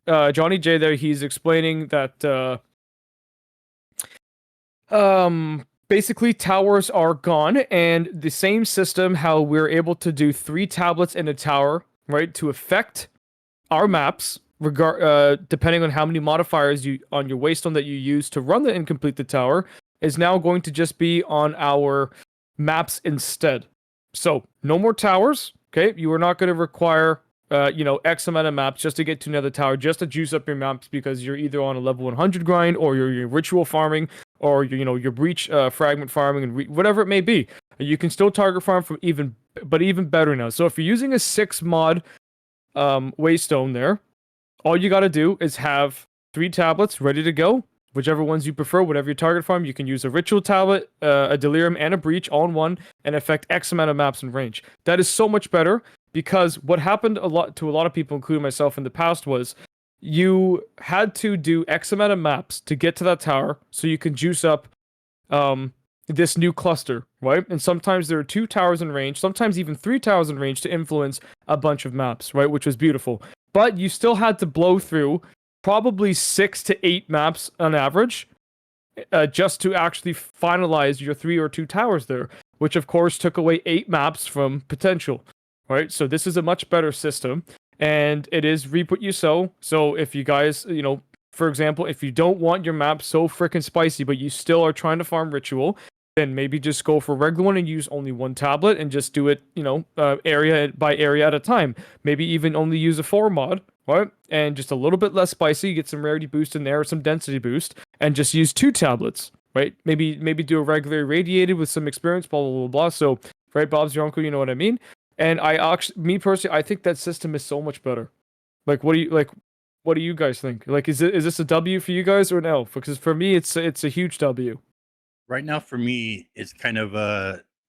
Johnny J there, he's explaining that basically towers are gone, and the same system how we're able to do 3 tablets in a tower, right, to affect our maps, depending on how many modifiers on your waystone that you use to run and complete the tower, is now going to just be on our maps instead. So no more towers. Okay, you are not going to require X amount of maps just to get to another tower, just to juice up your maps, because you're either on a level 100 grind, or you're ritual farming, or your breach fragment farming, and whatever it may be. You can still target farm from even better now. So if you're using a 6 mod waystone there, all you got to do is have 3 tablets ready to go, whichever ones you prefer, whatever your target farm. You can use a ritual tablet, a delirium, and a breach all in one, and affect X amount of maps in range. That is so much better, because what happened to a lot of people, including myself in the past, was you had to do X amount of maps to get to that tower so you can juice up this new cluster, right? And sometimes there are 2 towers in range, sometimes even 3 towers in range to influence a bunch of maps, right? Which was beautiful. But you still had to blow through probably 6 to 8 maps on average just to actually finalize your 3 or 2 towers there, which of course took away 8 maps from potential, right? So this is a much better system, and it is reap what you sow. So if you guys, for example, if you don't want your map so freaking spicy, but you still are trying to farm ritual, then maybe just go for regular one and use only 1 tablet and just do it, area by area at a time. Maybe even only use a 4 mod, right? And just a little bit less spicy, get some rarity boost in there, some density boost, and just use 2 tablets, right? Maybe do a regular irradiated with some experience, blah blah blah blah. So, right, Bob's your uncle, you know what I mean? And I actually, me personally, I think that system is so much better. Like, what do you like? What do you guys think? Like, is this a W for you guys or an L? Because for me, it's a huge W. Right now, for me, it's kind of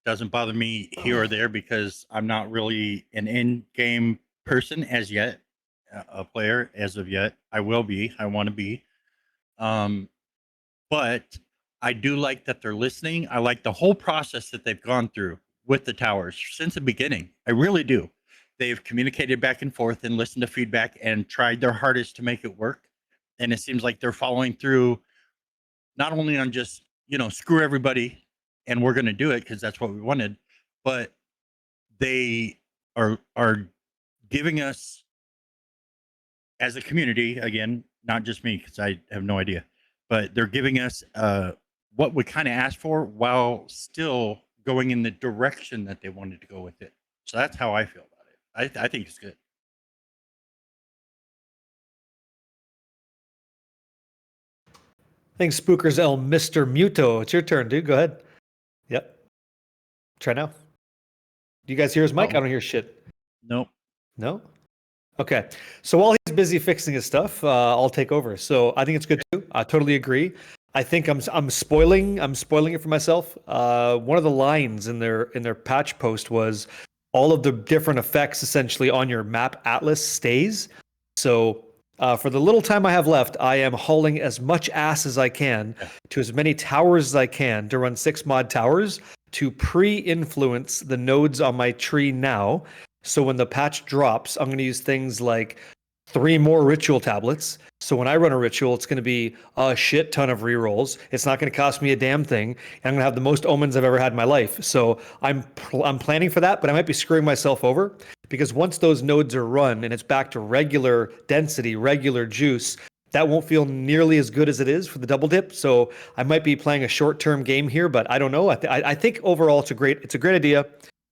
doesn't bother me here or there because I'm not really an in-game person as yet, a player as of yet. I will be. I want to be. But I do like that they're listening. I like the whole process that they've gone through with the towers since the beginning. I really do. They've communicated back and forth and listened to feedback and tried their hardest to make it work. And it seems like they're following through not only on just, screw everybody and we're going to do it because that's what we wanted, but they are giving us as a community, again, not just me because I have no idea, but they're giving us what we kind of asked for while still going in the direction that they wanted to go with it. So that's how I feel about it. I think it's good. Thanks, Spookers L. Mr. Muto. It's your turn, dude. Go ahead. Yep. Try now. Do you guys hear his mic? I don't hear shit. Nope. No? Okay. So while he's busy fixing his stuff, I'll take over. So I think it's good too. I totally agree. I think I'm spoiling it for myself. One of the lines in their patch post was all of the different effects essentially on your map atlas stays. So for the little time I have left, I am hauling as much ass as I can to as many towers as I can to run 6 mod towers to pre-influence the nodes on my tree now. So when the patch drops, I'm going to use things like 3 more ritual tablets. So when I run a ritual, it's going to be a shit ton of rerolls. It's not going to cost me a damn thing. And I'm going to have the most omens I've ever had in my life. So I'm planning for that, but I might be screwing myself over because once those nodes are run and it's back to regular density, regular juice, that won't feel nearly as good as it is for the double dip. So I might be playing a short-term game here, but I don't know. I think overall it's a great idea.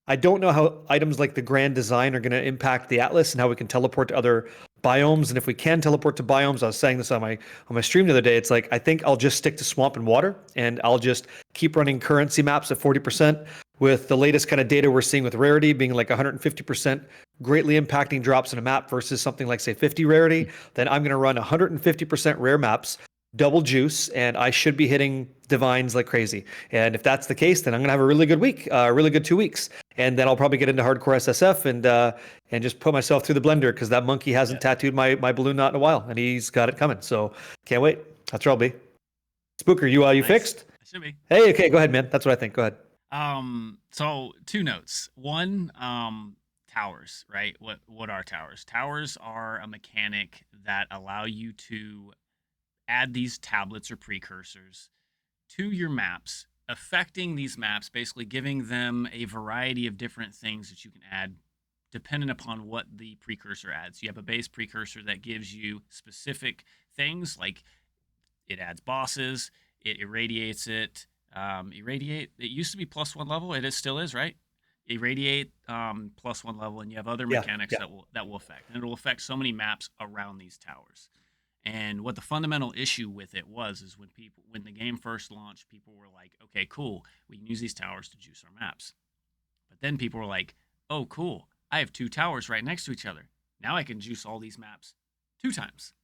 I don't know how items like the grand design are going to impact the atlas and how we can teleport to other biomes. And if we can teleport to biomes, I was saying this on my stream the other day, it's like I think I'll just stick to swamp and water and I'll just keep running currency maps at 40% with the latest kind of data we're seeing with rarity being like 150% greatly impacting drops in a map versus something like say 50 rarity. Then I'm going to run 150% rare maps, double juice, and I should be hitting divines like crazy. And if that's the case, then I'm gonna have a really good week, really good 2 weeks, and then I'll probably get into hardcore SSF and just put myself through the blender because that monkey hasn't tattooed my balloon knot in a while, and he's got it coming. So can't wait. That's where I'll be. Spooker, you Nice. fixed? I should be. Hey, okay, go ahead, man. That's what I think. Go ahead. So 2 notes. One, towers, right? What are towers? Towers are a mechanic that allow you to add these tablets or precursors to your maps, affecting these maps, basically giving them a variety of different things that you can add dependent upon what the precursor adds. You have a base precursor that gives you specific things like it adds bosses, it irradiates it. Irradiate, it used to be +1 level, still is, right? Irradiate +1 level, and you have other mechanics that will affect. And it will affect so many maps around these towers. And what the fundamental issue with it is when the game first launched, people were like, okay, cool, we can use these towers to juice our maps. But then people were like, oh, cool, I have 2 towers right next to each other. Now I can juice all these maps 2 times.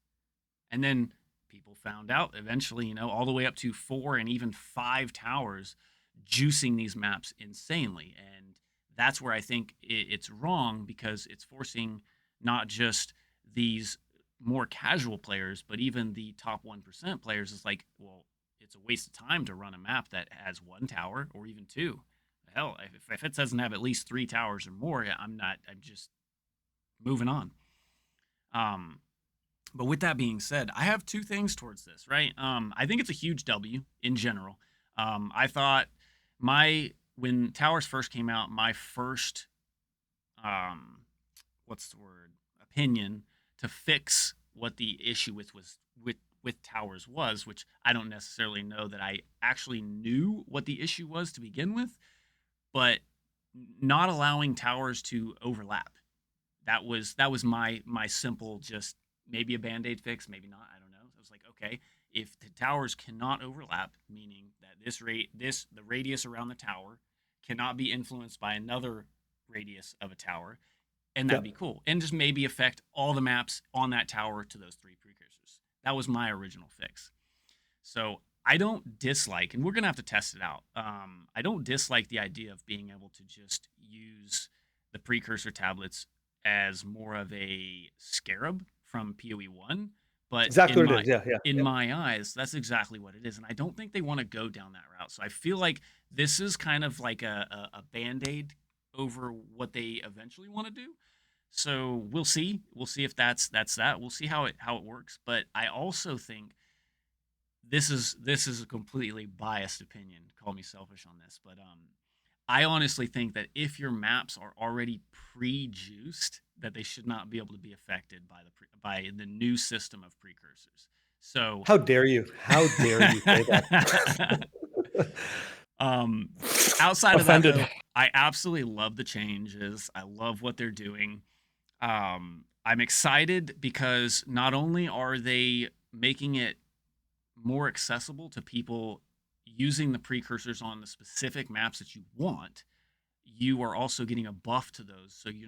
And then people found out eventually, all the way up to 4 and even 5 towers juicing these maps insanely. And that's where I think it's wrong because it's forcing not just these more casual players, but even the top 1% players is like, well, it's a waste of time to run a map that has 1 tower or even 2. Hell, if it doesn't have at least 3 towers or more, I'm just moving on. But with that being said, I have 2 things towards this, right? I think it's a huge W in general. I thought when towers first came out, my first what's the word, opinion to fix what the issue with towers was, which I don't necessarily know that I actually knew what the issue was to begin with, but not allowing towers to overlap. That was my simple, just maybe a band-aid fix, maybe not, I don't know. I was like, okay, if the towers cannot overlap, meaning that the radius around the tower cannot be influenced by another radius of a tower, and that'd be cool. And just maybe affect all the maps on that tower to those 3 precursors. That was my original fix. So I don't dislike, and we're going to have to test it out. I don't dislike the idea of being able to just use the precursor tablets as more of a scarab from PoE 1. But Exactly what it is. Yeah. In my eyes, that's exactly what it is. And I don't think they want to go down that route. So I feel like this is kind of like a band-aid over what they eventually want to do. So we'll see. We'll see if that's that. We'll see how it works. But I also think this is a completely biased opinion. Call me selfish on this, but I honestly think that if your maps are already pre-juiced, that they should not be able to be affected by the new system of precursors. So How dare you? How dare you say that? Outside Offended. of that, though, I absolutely love the changes. I love what they're doing. I'm excited because not only are they making it more accessible to people using the precursors on the specific maps that you want, you are also getting a buff to those, so you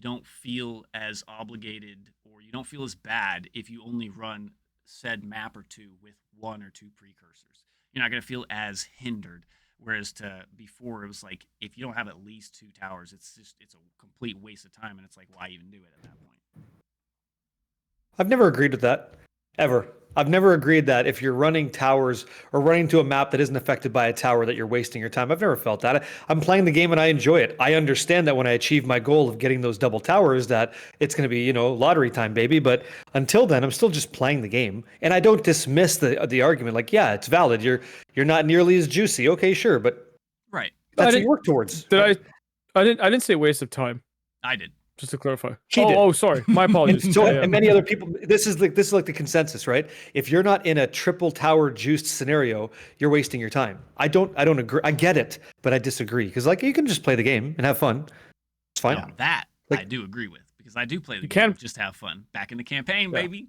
don't feel as obligated, or you don't feel as bad if you only run said map or 2 with 1 or 2 precursors. You're not going to feel as hindered. Whereas before, it was like, if you don't have at least 2 towers, it's a complete waste of time, and it's like, why even do it at that point? I've never agreed with that, ever. I've never agreed that if you're running towers or running to a map that isn't affected by a tower, that you're wasting your time. I've never felt that. I'm playing the game and I enjoy it. I understand that when I achieve my goal of getting those double towers, that it's going to be, lottery time, baby. But until then, I'm still just playing the game. And I don't dismiss the argument. Like, yeah, it's valid. You're not nearly as juicy. Okay, sure. But Right. that's what you work towards. I didn't say waste of time. I did. Just to clarify. He did. Oh, sorry. My apologies. And many other people. This is like the consensus, right? If you're not in a triple tower juiced scenario, you're wasting your time. I don't agree. I get it, but I disagree because you can just play the game and have fun. It's fine. Now, that I do agree with, because I do play the game can just to have fun. Back in the campaign, baby.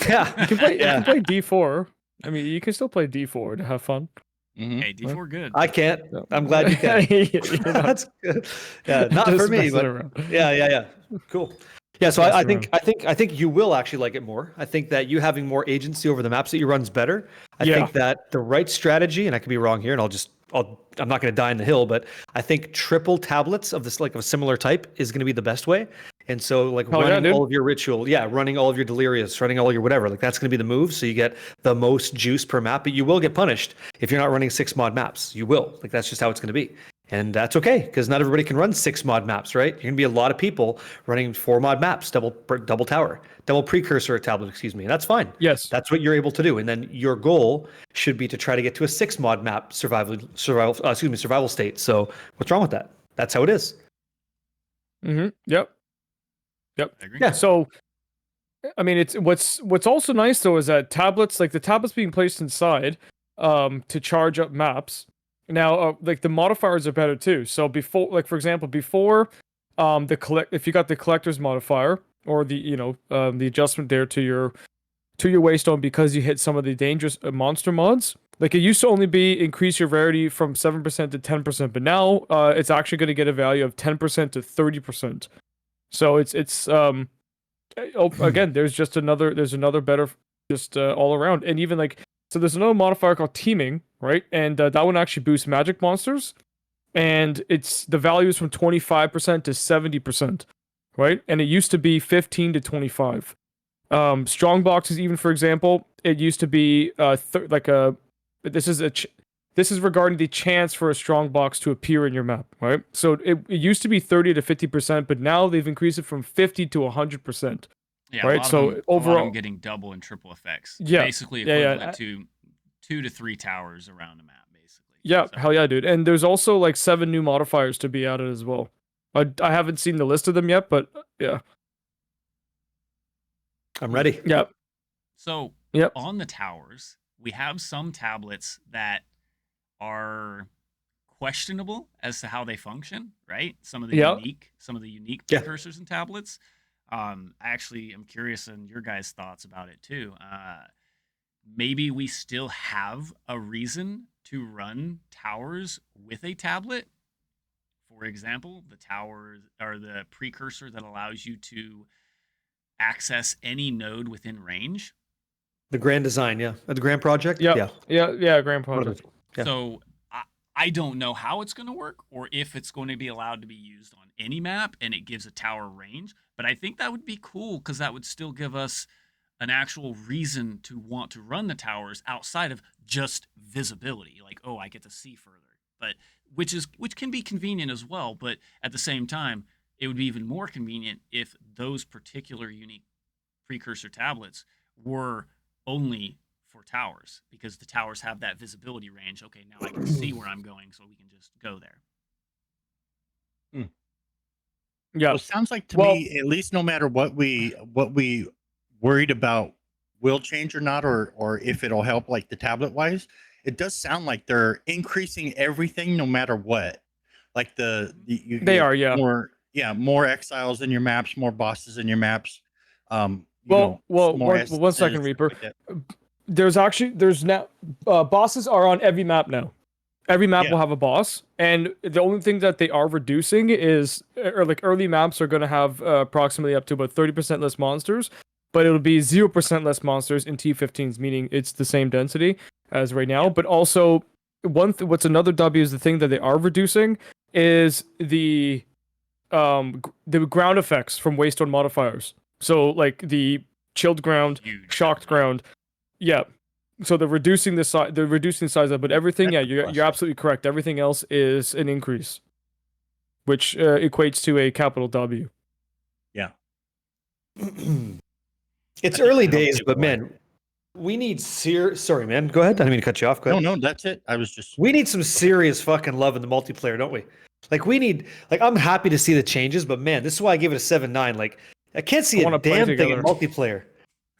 Yeah, You can play D4. I mean, you can still play D4 to have fun. Mm-hmm. Hey, D4 good. I can't. I'm glad you can. That's good. Yeah, not for Just me, messing but around. yeah. Cool. Yeah, so I Messing think you will actually like it more. I think that you having more agency over the maps that you run is better. I think that the right strategy, and I could be wrong here, and I'm not going to die in the hill, but I think triple tablets of this, like of a similar type, is going to be the best way. And so running all of your ritual, running all of your delirious, running all your whatever, that's going to be the move. So you get the most juice per map, but you will get punished if you're not running 6 mod maps. You will. That's just how it's going to be. And that's okay, because not everybody can run 6 mod maps, right? You're going to be a lot of people running 4 mod maps, double tower, double precursor tablet, excuse me. And that's fine. Yes. That's what you're able to do. And then your goal should be to try to get to a 6 mod map survival state. So what's wrong with that? That's how it is. Mm-hmm. Yep. I agree. Yeah. So, I mean, it's what's also nice though is that tablets, like the tablets being placed inside, to charge up maps. Now, the modifiers are better too. So before, for example, if you got the collector's modifier or the the adjustment there to your waystone because you hit some of the dangerous monster mods. Like it used to only be increase your rarity from 7% to 10%, but now it's actually going to get a value of 10% to 30%. So it's again, there's another better just all around, and even so there's another modifier called teaming, right? And that one actually boosts magic monsters, and the value is from 25% to 70%, right? And it used to be 15 to 25. Strong boxes, even for example, it used to be this is this is regarding the chance for a strong box to appear in your map, right? So it used to be 30 to 50%, but now they've increased it from 50 to 100%. Yeah, right. So a lot of overall, them getting double and triple effects. Yeah, Basically yeah, equivalent to 2 to 3 towers around the map, basically. yeah, So, hell yeah, dude. And there's also like 7 new modifiers to be added as well. I haven't seen the list of them yet, but yeah, I'm ready. yeah, So yep, on the towers, we have some tablets that are questionable as to how they function, right? Some of the Yeah. unique Yeah. precursors and tablets. I actually am curious in your guys' thoughts about it too. Maybe we still have a reason to run towers with a tablet. For example, the towers are the precursor that allows you to access any node within range. The grand design, yeah. The grand project? yeah, Grand One of Project. the- yeah. So I don't know how it's going to work or if it's going to be allowed to be used on any map and it gives a tower range. But I think that would be cool because that would still give us an actual reason to want to run the towers outside of just visibility. Like, oh, I get to see further. But which can be convenient as well. But at the same time, it would be even more convenient if those particular unique precursor tablets were only for towers because the towers have that visibility range. Okay, now I can see where I'm going, so we can just go there. Yeah, Well, it sounds like to Well- me, at least no matter what we worried about will change or not, or if it'll help like the tablet wise, it does sound like they're increasing everything no matter what. Like you They get are, yeah. more exiles in your maps, more bosses in your maps. Well, More one second, essences, Reaper. stuff like that. There's now bosses are on every map now. Every map Yeah. will have a boss, and the only thing that they are reducing is, or like early maps are going to have approximately up to about 30% less monsters, but it'll be 0% less monsters in T15s, meaning it's the same density as right now. Yeah. But also, what's another W is the thing that they are reducing is the ground effects from Waystone modifiers. So like the chilled ground, Huge. shocked ground, yeah. So they're reducing the size. They're reducing the size of, but everything. That's Yeah, a plus. you're absolutely correct. Everything else is an increase, which equates to a capital W. Yeah. It's I think early it helps days, but everyone. man, we need Sorry, man. Go ahead. I didn't mean to cut you off. Go ahead. No, that's it. I was just We need some serious fucking love in the multiplayer, don't we? Like we need I'm happy to see the changes, but man, this is why I give it a 7-9. Like I can't see I a wanna play damn thing in together. multiplayer.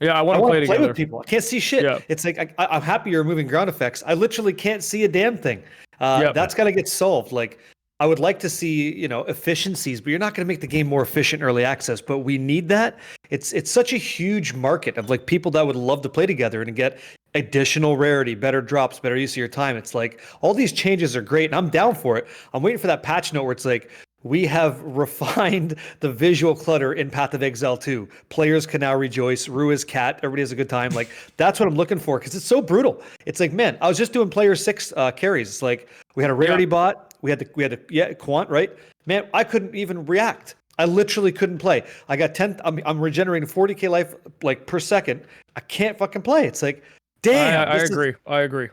Yeah, I I want to want play to play together. with people. I can't see shit. Yeah. It's like I'm happy you're removing ground effects. I literally can't see a damn thing. Yeah. That's got to get solved. Like I would like to see, efficiencies, but you're not going to make the game more efficient in early access. But we need that. It's such a huge market of like people that would love to play together and get additional rarity, better drops, better use of your time. It's like all these changes are great, and I'm down for it. I'm waiting for that patch note where it's like, we have refined the visual clutter in Path of Exile 2. Players can now rejoice. Rue is cat. Everybody has a good time. Like that's what I'm looking for because it's so brutal. It's like, man, I was just doing player 6 carries. It's like we had a rarity bot. We had the quant, right? Man, I couldn't even react. I literally couldn't play. I got 10. I'm regenerating 40k life like per second. I can't fucking play. It's like, damn. I agree. I agree.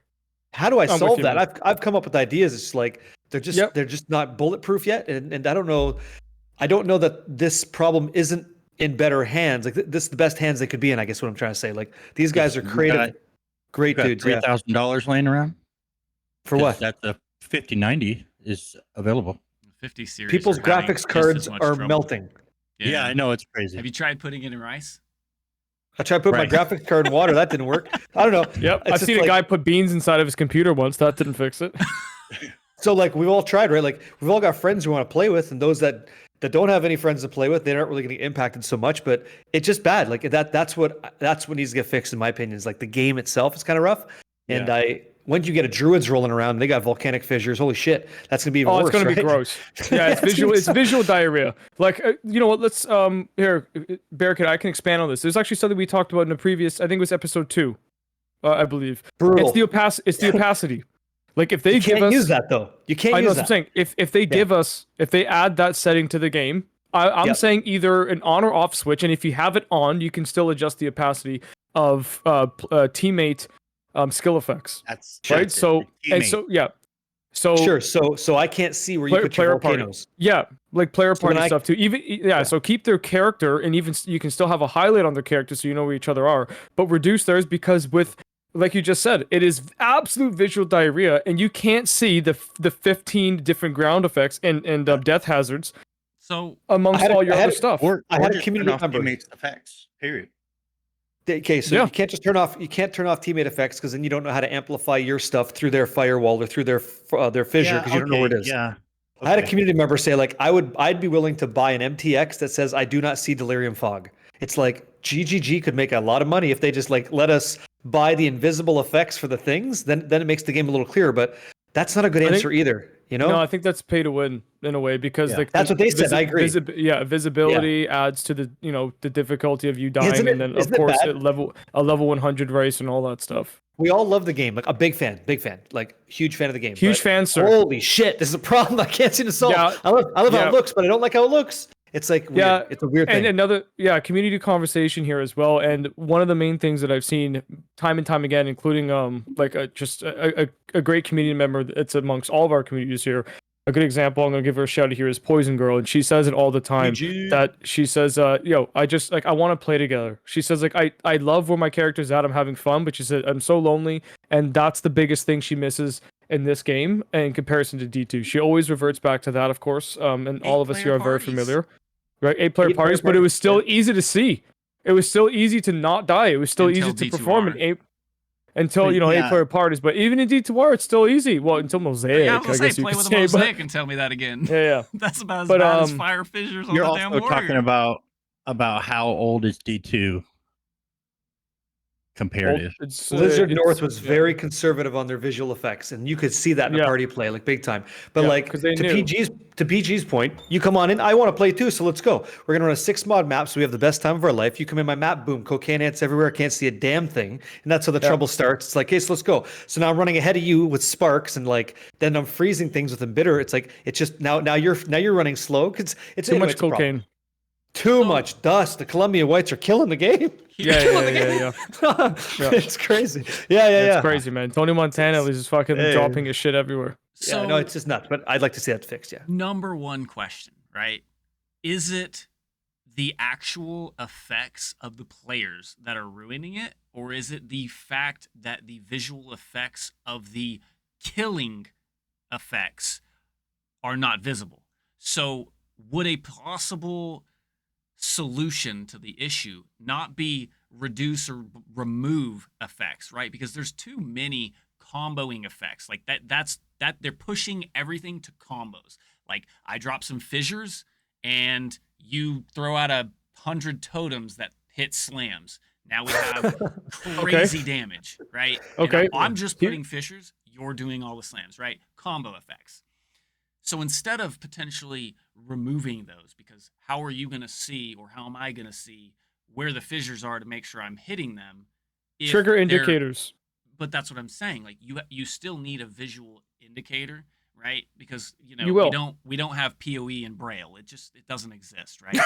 How do I with solve you, that? man. I've come up with ideas. It's like they're just not bulletproof yet, and I don't know. I don't know that this problem isn't in better hands. Like this is the best hands they could be in. I guess what I'm trying to say. Like these guys are You creative, got- great got dudes. Yeah. $3,000 laying around. For 'Cause what? That's a 5090 is available. 50 series. People's are having graphics just cards as much are trouble. melting. Yeah, I know it's crazy. Have you tried putting it in rice? I tried to put Right. my graphics card in water. That didn't work. I don't know. Yep. It's I've just seen a guy put beans inside of his computer once. That didn't fix it. So like we've all tried, right? Like we've all got friends we want to play with, and those that don't have any friends to play with, they aren't really going to get impacted so much. But it's just bad. Like that's what needs to get fixed in my opinion. Is like the game itself is kind of rough. And once you get a druids rolling around, they got volcanic fissures. Holy shit, that's gonna be even worse. It's gonna be right? gross. Yeah, it's visual. It's visual diarrhea. Like, you know what? Let's here, Barricade. I can expand on this. There's actually something we talked about in a previous. I think it was episode 2, I believe. Brutal. It's the opacity. Like if they You give can't us, use that though. You can't I know use what I'm that. saying. If they give us, if they add that setting to the game, I'm saying either an on or off switch, and if you have it on, you can still adjust the opacity of teammate skill effects. That's Right. that's it. So The and teammate. so yeah. So Sure. So I can't see where you put your player party. volcanoes. Yeah, like player So then party I- stuff too. Even Yeah. so keep their character, and even you can still have a highlight on their character so you know where each other are, but reduce theirs because with like you just said, it is absolute visual diarrhea, and you can't see the 15 different ground effects and death hazards So amongst all your other stuff. I had a just community turn off member. teammates effects. Period. Okay, so Yeah. you can't just turn off teammate effects because then you don't know how to amplify your stuff through their firewall or through their fissure because you don't know where it is. Yeah. I had a Okay. community member say like I'd be willing to buy an MTX that says I do not see delirium fog. It's like GGG could make a lot of money if they just like let us buy the invisible effects for the things. Then it makes the game a little clearer. But that's not a good I think- answer either. You know? No, I think that's pay to win in a way because Yeah. like That's what they said, I agree. Visibility adds to the the difficulty of you dying, Isn't it- and then of isn't it course bad? a level 100 race and all that stuff. We all love the game. Like a big fan, like huge fan of the game. Huge but fan, sir. Holy shit, this is a problem I can't seem to solve. Yeah. I love how Yeah. it looks, but I don't like how it looks. It's like weird. Yeah, It's a weird And thing. another, community conversation here as well. And one of the main things that I've seen time and time again, including like a great community member that's amongst all of our communities here. A good example, I'm gonna give her a shout out here, is Poison Girl, and she says it all the time. That she says, I just like I want to play together. She says like I love where my character's at. I'm having fun, but she said I'm so lonely, and that's the biggest thing she misses in this game in comparison to D2. She always reverts back to that, of course. And all of us here are very familiar. Right, 8-player 8-player parties, but it was parties, still easy to see. It was still easy to not die. It was still Until easy to perform in D2R. 8 until Yeah. 8-player parties. But even in D2R, it's still easy. Well, until Mosaic, yeah, I I was gonna guess say, you play could with a say. But, mosaic and tell me that again. yeah. That's about as But, bad as um, fire fissures on You're the damn also warrior. talking about how old is D2 comparative. It's, Blizzard it's- North was yeah. very conservative on their visual effects, and you could see that in the Yeah. party play, like big time. But Yeah, like 'cause they to knew. PG's point, you come on in. I want to play too, so let's go. We're gonna run a 6-mod map, so we have the best time of our life. You come in my map, boom, cocaine ants everywhere. I can't see a damn thing, and that's how the trouble starts. It's like, hey, so let's go. So now I'm running ahead of you with sparks, and like then I'm freezing things with Embitter. It's like it's just now you're running slow because it's Too anyway, much it's a problem. cocaine. Too So- much dust. The Columbia Whites are killing the game. Yeah. It's crazy. Yeah. It's crazy, man. Tony Montana was just fucking Hey. dropping his shit everywhere. So Yeah, no, it's just nuts. But I'd like to see that fixed. Yeah. number one question, right? Is it the actual effects of the players that are ruining it, or is it the fact that the visual effects of the killing effects are not visible? So would a possible solution to the issue not be reduce or remove effects, right? Because there's too many comboing effects. Like that's they're pushing everything to combos. Like I drop some fissures and you throw out 100 totems that hit slams. Now we have crazy damage, right? And Okay. I'm just putting fissures, you're doing all the slams, right? Combo effects. So instead of potentially removing those, because how are you going to see, or how am I going to see where the fissures are to make sure I'm hitting them? if Trigger they're- indicators. But that's what I'm saying. Like you still need a visual indicator, right? Because You we will. don't have PoE and Braille. It doesn't exist, right?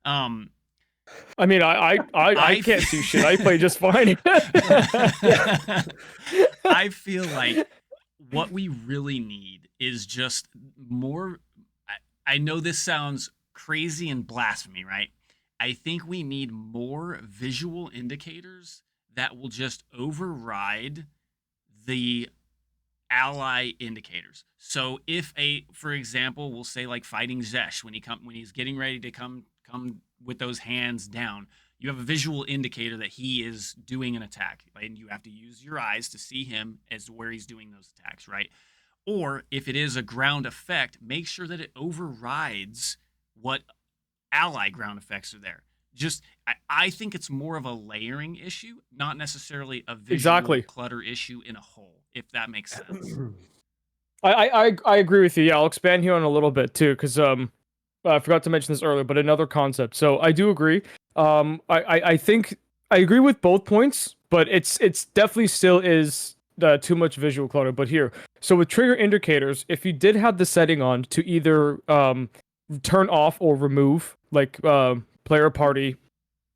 I mean, I can't see shit. I play just fine. I feel like what we really need is just more. I know this sounds crazy and blasphemy, right? I think we need more visual indicators that will just override the ally indicators. So if for example, we'll say like fighting Zesh when he's getting ready to come with those hands down, you have a visual indicator that he is doing an attack, and you have to use your eyes to see him as to where he's doing those attacks, right? Or if it is a ground effect, make sure that it overrides what ally ground effects are there. Just I think it's more of a layering issue, not necessarily a visual clutter issue in a whole, if that makes sense. I agree with you. Yeah, I'll expand here on a little bit too, because I forgot to mention this earlier, but another concept. So I do agree. I think I agree with both points, but it's definitely still is too much visual clutter. But here, so with trigger indicators, if you did have the setting on to either turn off or remove like player party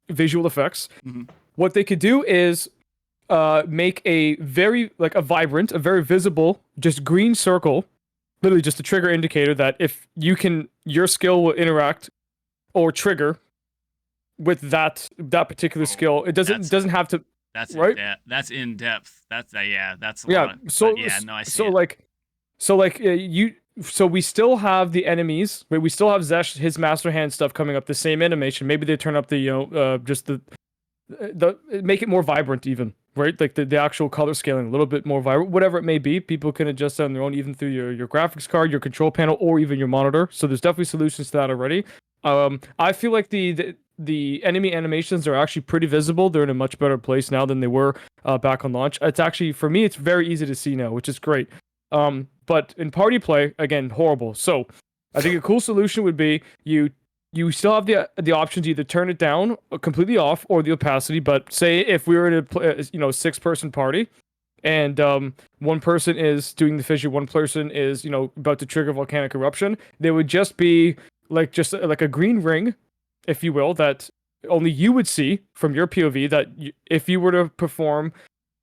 visual effects. Mhm. What they could do is make a very like a vibrant, a very visible, just green circle, literally just a trigger indicator that if your skill will interact or trigger with that particular skill. It doesn't have to. That's right? That's in depth. That's that's a Yeah. lot. So But yeah, no, I see so it. like so we still have the enemies, but we still have Zesh, his master hand stuff coming up, the same animation. Maybe they turn up the just the make it more vibrant even, right? Like the actual color scaling a little bit more vibrant, whatever it may be. People can adjust on their own, even through your graphics card, your control panel, or even your monitor. So there's definitely solutions to that already. I feel like the enemy animations are actually pretty visible. They're in a much better place now than they were back on launch. It's actually, for me, it's very easy to see now, which is great. But in party play, again, horrible. So I think a cool solution would be you still have the option to either turn it down completely off or the opacity. But say if we were to play, 6-person party, and one person is doing the fissure, one person is about to trigger volcanic eruption, there would just be like a green ring, if you will, that only you would see from your POV. That if you were to perform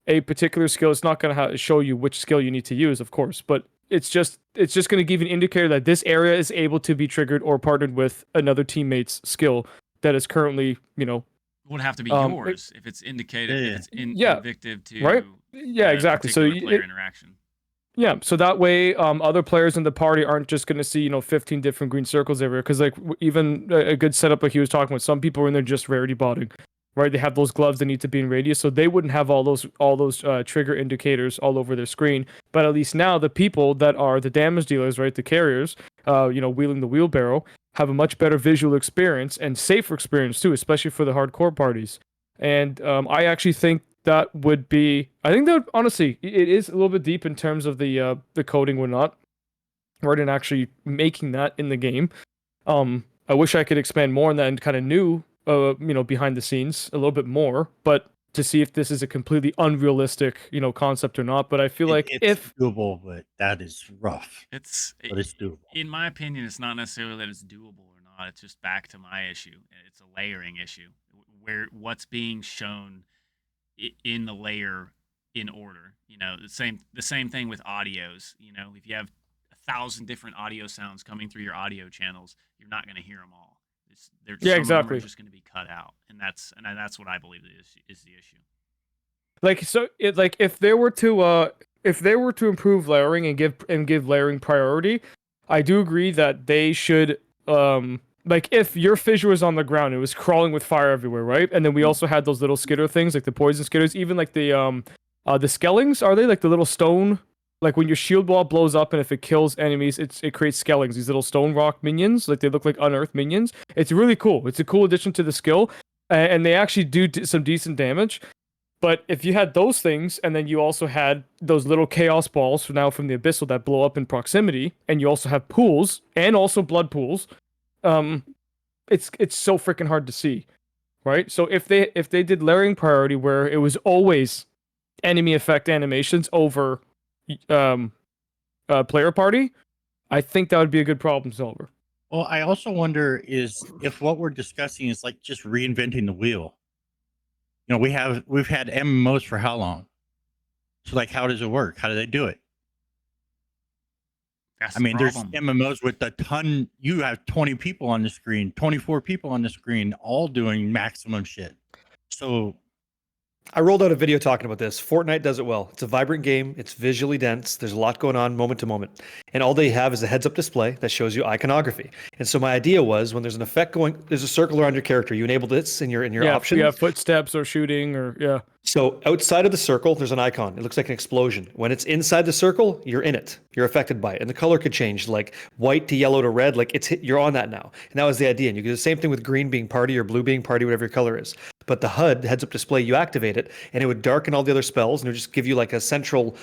a particular skill, it's not going to show you which skill you need to use, of course, but it's just going to give you an indicator that this area is able to be triggered or partnered with another teammate's skill that is currently, Would have to be yours if it's indicated. Yeah. If it's Yeah. invictive to Right? Yeah, exactly. So particular player interaction. yeah, so that way, other players in the party aren't just going to see 15 different green circles everywhere. Because like even a good setup like he was talking about, some people are in there just rarity botting, right? They have those gloves that need to be in radius, so they wouldn't have all those trigger indicators all over their screen. But at least now, the people that are the damage dealers, right, the carriers, wheeling the wheelbarrow, have a much better visual experience and safer experience too, especially for the hardcore parties. And I actually think that would be. I think that honestly, it is a little bit deep in terms of the coding, whatnot, right, and actually making that in the game. I wish I could expand more on that and kind of knew, behind the scenes a little bit more, but to see if this is a completely unrealistic, concept or not. But I feel like it's if doable, but that is rough. But it's doable. In my opinion, it's not necessarily that it's doable or not. It's just back to my issue. It's a layering issue where what's being shown in the layer in order. The same thing with audios. If you have 1,000 different audio sounds coming through your audio channels, you're not going to hear them all. Some of them exactly. are just going to be cut out, and that's what I believe is the issue. Like so, if they were to improve layering and give layering priority, I do agree that they should like if your fissure was on the ground, it was crawling with fire everywhere, right? And then we also had those little skitter things, like the poison skitters, even like the skellings, are they like the little stone? Like when your shield wall blows up and if it kills enemies, it creates skellings, these little stone rock minions, like they look like unearthed minions. It's really cool. It's a cool addition to the skill, and they actually do some decent damage. But if you had those things, and then you also had those little chaos balls from the Abyssal that blow up in proximity, and you also have pools and also blood pools, it's so freaking hard to see, right? So if they did layering priority where it was always enemy effect animations over player party, I think that would be a good problem solver. Well, I also wonder is if what we're discussing is like just reinventing the wheel. We've had MMOs for how long? So like, how does it work? How do they do it? That's there's MMOs with a ton. You have 20 people on the screen, 24 people on the screen, all doing maximum shit. So I rolled out a video talking about this. Fortnite does it well. It's a vibrant game. It's visually dense. There's a lot going on moment to moment. And all they have is a heads-up display that shows you iconography. And so my idea was when there's an effect going, there's a circle around your character. You enable this in your options. Yeah, footsteps or shooting or yeah. So outside of the circle, there's an icon. It looks like an explosion. When it's inside the circle, you're in it. You're affected by it. And the color could change, like white to yellow to red. Like you're on that now. And that was the idea. And you do the same thing with green being party or blue being party, whatever your color is. But the HUD, heads-up display, you activate it, and it would darken all the other spells, and it would just give you like a central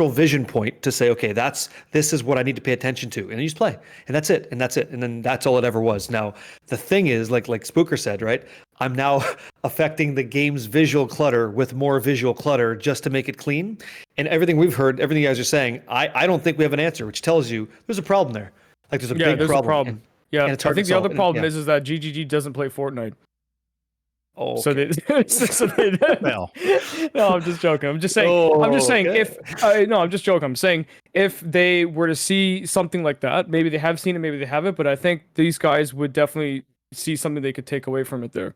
vision point to say, okay, this is what I need to pay attention to, and you just play, and that's it, and then that's all it ever was. Now, the thing is, like Spooker said, right? I'm now affecting the game's visual clutter with more visual clutter just to make it clean. And everything we've heard, everything you guys are saying, I don't think we have an answer, which tells you there's a problem there. Like there's a big problem. Yeah, And it's I hard think to the other solve. problem is that GGG doesn't play Fortnite. Oh, So okay. Well. No, I'm just joking. I'm just saying. If no, I'm just joking. I'm saying if they were to see something like that, maybe they have seen it, maybe they haven't. But I think these guys would definitely see something they could take away from it there.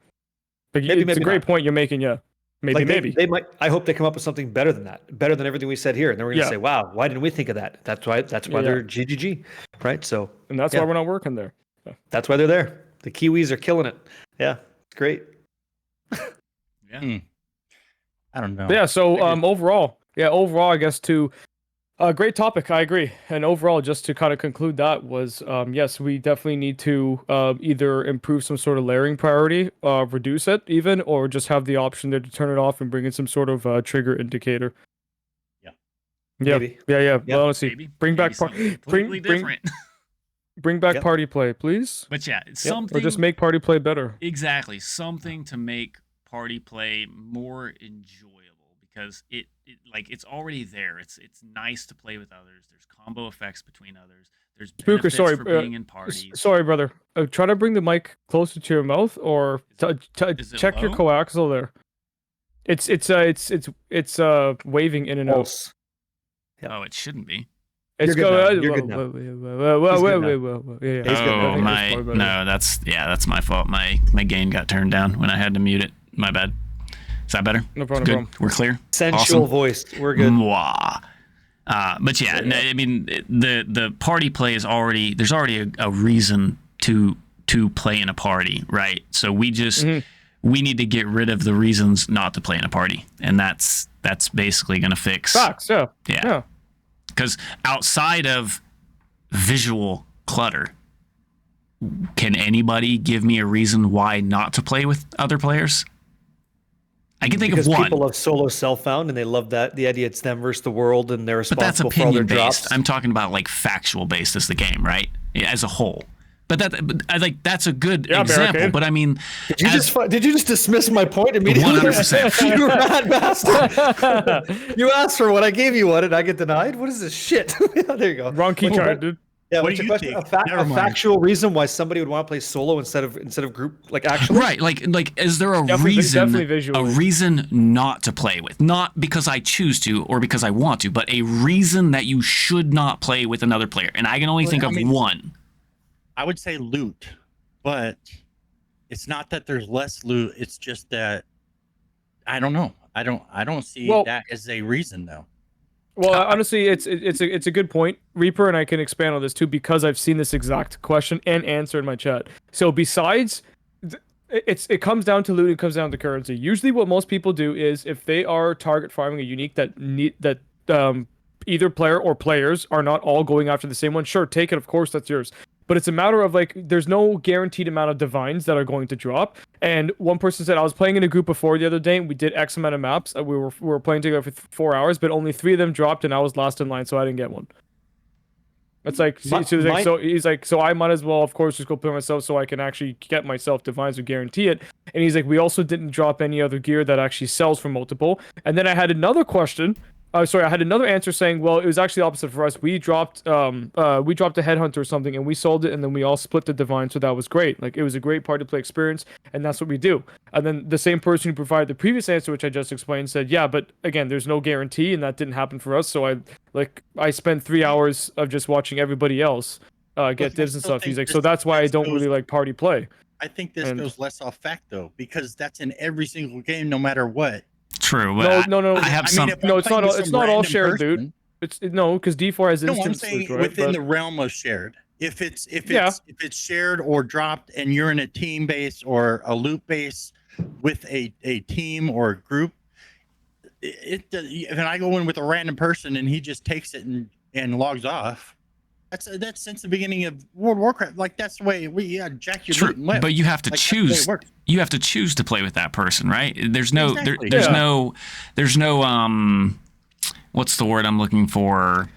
But Maybe, it's maybe a great not. point you're making. Yeah, maybe, Like maybe. they might. I hope they come up with something better than that, better than everything we said here, and then we're gonna Yeah. say, "Wow, why didn't we think of that?" That's why Yeah. they're GGG, right? So And that's yeah. why we're not working there. that's why they're there. The Kiwis are killing it. Yeah, it's great. Yeah. I don't know. But yeah. So Figured. overall, I guess to great topic. I agree. And overall, just to kind of conclude that was, yes, we definitely need to either improve some sort of layering priority, reduce it even, or just have the option there to turn it off and bring in some sort of trigger indicator. Yeah. Yeah. Maybe. Yeah. Yeah. Well, honestly, Maybe bring back something completely different. bring back Yep. party play, please. But yeah, it's Yep. something Or just make party play better. exactly something to make party play more enjoyable because it's already there. It's nice to play with others. There's combo effects between others. There's Spooker, benefits sorry, for being in parties. Sorry, brother. Try to bring the mic closer to your mouth, or Is it check your low? coaxial there. It's waving in and out. Pulse. Yep. Oh, it shouldn't be. It's You're good now. You're good now. Yeah. He's good now. Oh my! No, that's my fault. My gain got turned down when I had to mute it. My bad. Is that better? No problem. Good. No problem. We're clear. Sensual Awesome. voice. We're good. Mwah. But yeah, no, I mean the party play is already there's already a reason to play in a party, right? So we just we need to get rid of the reasons not to play in a party, and that's basically going to fix. Facts. Yeah. Yeah. Because outside of visual clutter, can anybody give me a reason why not to play with other players? I can think Because of one. people love solo self-found and they love that the idea it's them versus the world and they're But that's responsible for all their opinion drops. based. I'm talking about like factual based as the game, right? As a whole. But I like that's a good Yeah, example. Barricade. But I mean, Did you just dismiss my point immediately? 100%. You rat bastard. You asked for what, I gave you what, and I get denied? What is this shit? There you go. Wrong key What- card, dude. Yeah, What what's do your you question? think? Never A mind. factual reason why somebody would want to play solo instead of group, like actually? right? Like, is there a Definitely a visually. reason not to play with? Not because I choose to or because I want to, but a reason that you should not play with another player. And I can only think of one. I would say loot, but it's not that there's less loot. It's just that I don't know. I don't see that as a reason though. Well, honestly, it's a good point, Reaper, and I can expand on this too because I've seen this exact question and answer in my chat. So besides, it comes down to loot, it comes down to currency. Usually, what most people do is if they are target farming a unique that either player or players are not all going after the same one. Sure, take it. Of course, that's yours. But it's a matter of like, there's no guaranteed amount of divines that are going to drop. And one person said, I was playing in a group before the other day, and we did X amount of maps. We were playing together for 4 hours, but only 3 of them dropped, and I was last in line, so I didn't get one. It's like, so he's like, so I might as well, of course, just go play myself so I can actually get myself divines or guarantee it. And he's like, we also didn't drop any other gear that actually sells for multiple. And then I had another question. I had another answer saying, well, it was actually the opposite for us. We dropped a headhunter or something, and we sold it, and then we all split the divine, so that was great. Like, it was a great party play experience, and that's what we do. And then the same person who provided the previous answer, which I just explained, said, yeah, but again, there's no guarantee, and that didn't happen for us. So I spent 3 hours of just watching everybody else get divs and stuff. He's like, so that's why I don't really like party play. I think this goes less off fact though, because that's in every single game, no matter what. True. But No. I have some. No, it's not all shared, dude. It's no, because D4 has No, I'm instances, saying right? within the realm of shared. If it's shared or dropped, and you're in a team base or a loot base with a team or a group, if I go in with a random person and he just takes it and logs off, that's since the beginning of World of Warcraft. Like that's the way jack your loot and left. But you have to Like, choose. You have to choose to play with that person, right? There's no. There's no. What's the word I'm looking for?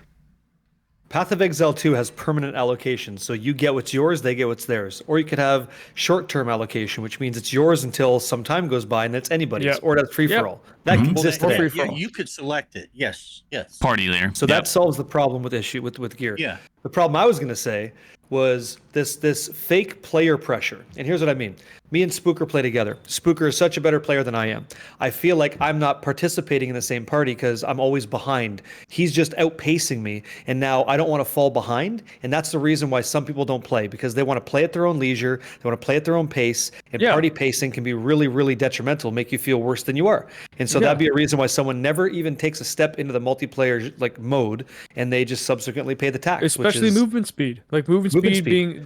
Path of Exile 2 has permanent allocation, so you get what's yours, they get what's theirs. Or you could have short-term allocation, which means it's yours until some time goes by and it's anybody's, or that's free-for-all. That exists today. Yeah, you could select it. Yes. Party leader. So that solves the problem with gear. Yeah. The problem I was going to say was this fake player pressure. And here's what I mean. Me and Spooker play together. Spooker is such a better player than I am. I feel like I'm not participating in the same party because I'm always behind. He's just outpacing me, and now I don't want to fall behind. And that's the reason why some people don't play, because they want to play at their own leisure, they want to play at their own pace, and party pacing can be really, really detrimental, make you feel worse than you are. And so that'd be a reason why someone never even takes a step into the multiplayer like mode, and they just subsequently pay the tax. Especially movement speed. Like movement speed being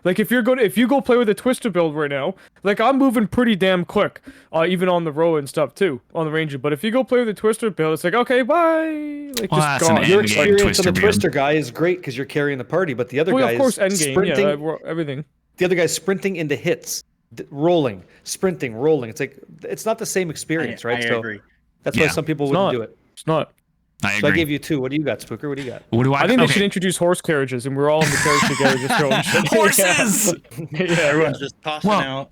like if you go play with a Twister build right now, like I'm moving pretty damn quick, even on the row and stuff too, on the Ranger. But if you go play with a Twister build, it's like, okay, bye. Like just gone. Your experience on the Twister guy is great because you're carrying the party, but the other guy of course, is sprinting. Everything. The other guy's sprinting into hits, rolling, sprinting, rolling. It's like it's not the same experience, right? I agree. That's why some people wouldn't do it. It's not. So I gave you 2. What do you got, Spooker? What do you got? What do I? I think they should introduce horse carriages, and we're all in the carriage together, just throwing shit. Horses. Everyone's just tossing out.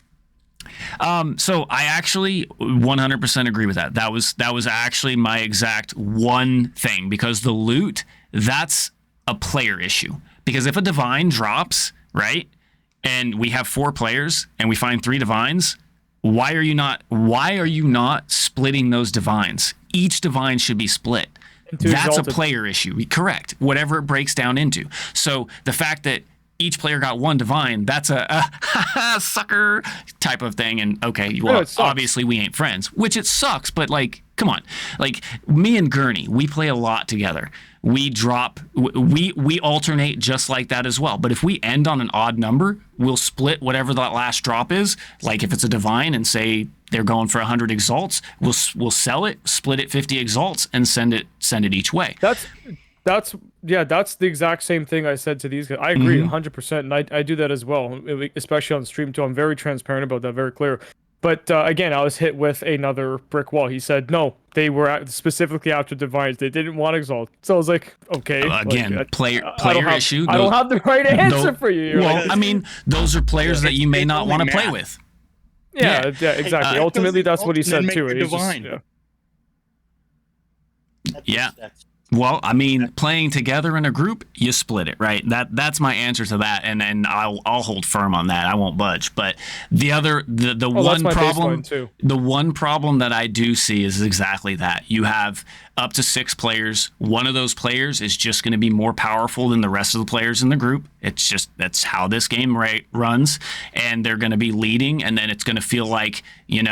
So I actually 100% agree with that. That was actually my exact one thing, because the loot, that's a player issue. Because if a divine drops, right, and we have 4 players and we find 3 divines, why are you not splitting those divines? Each divine should be split. That's a player issue. Correct. Whatever it breaks down into. So the fact that each player got 1 divine, that's a sucker type of thing. And okay, well, obviously we ain't friends, which it sucks, but like, come on. Like me and Gurney, we play a lot together. We alternate just like that as well. But if we end on an odd number, we'll split whatever that last drop is. Like if it's a divine and say they're going for 100 exalts, we'll sell it, split it 50 exalts, and send it each way. That's the exact same thing I said to these guys. I agree 100%, and I do that as well, especially on stream too. I'm very transparent about that, very clear. But again, I was hit with another brick wall. He said, no, they were specifically after divines. They didn't want exalt. So I was like, okay. Again, like, player issue. I don't have the right answer for you. Well, I mean, those are players that you may not want to play with. Yeah, exactly. Ultimately, that's what he said too. Yeah. Well, I mean, playing together in a group, you split it, right? That's my answer to that, and I'll hold firm on that. I won't budge. But the one problem that I do see is exactly that. You have up to 6 players. One of those players is just going to be more powerful than the rest of the players in the group. That's how this game runs, and they're going to be leading, and then it's going to feel like, you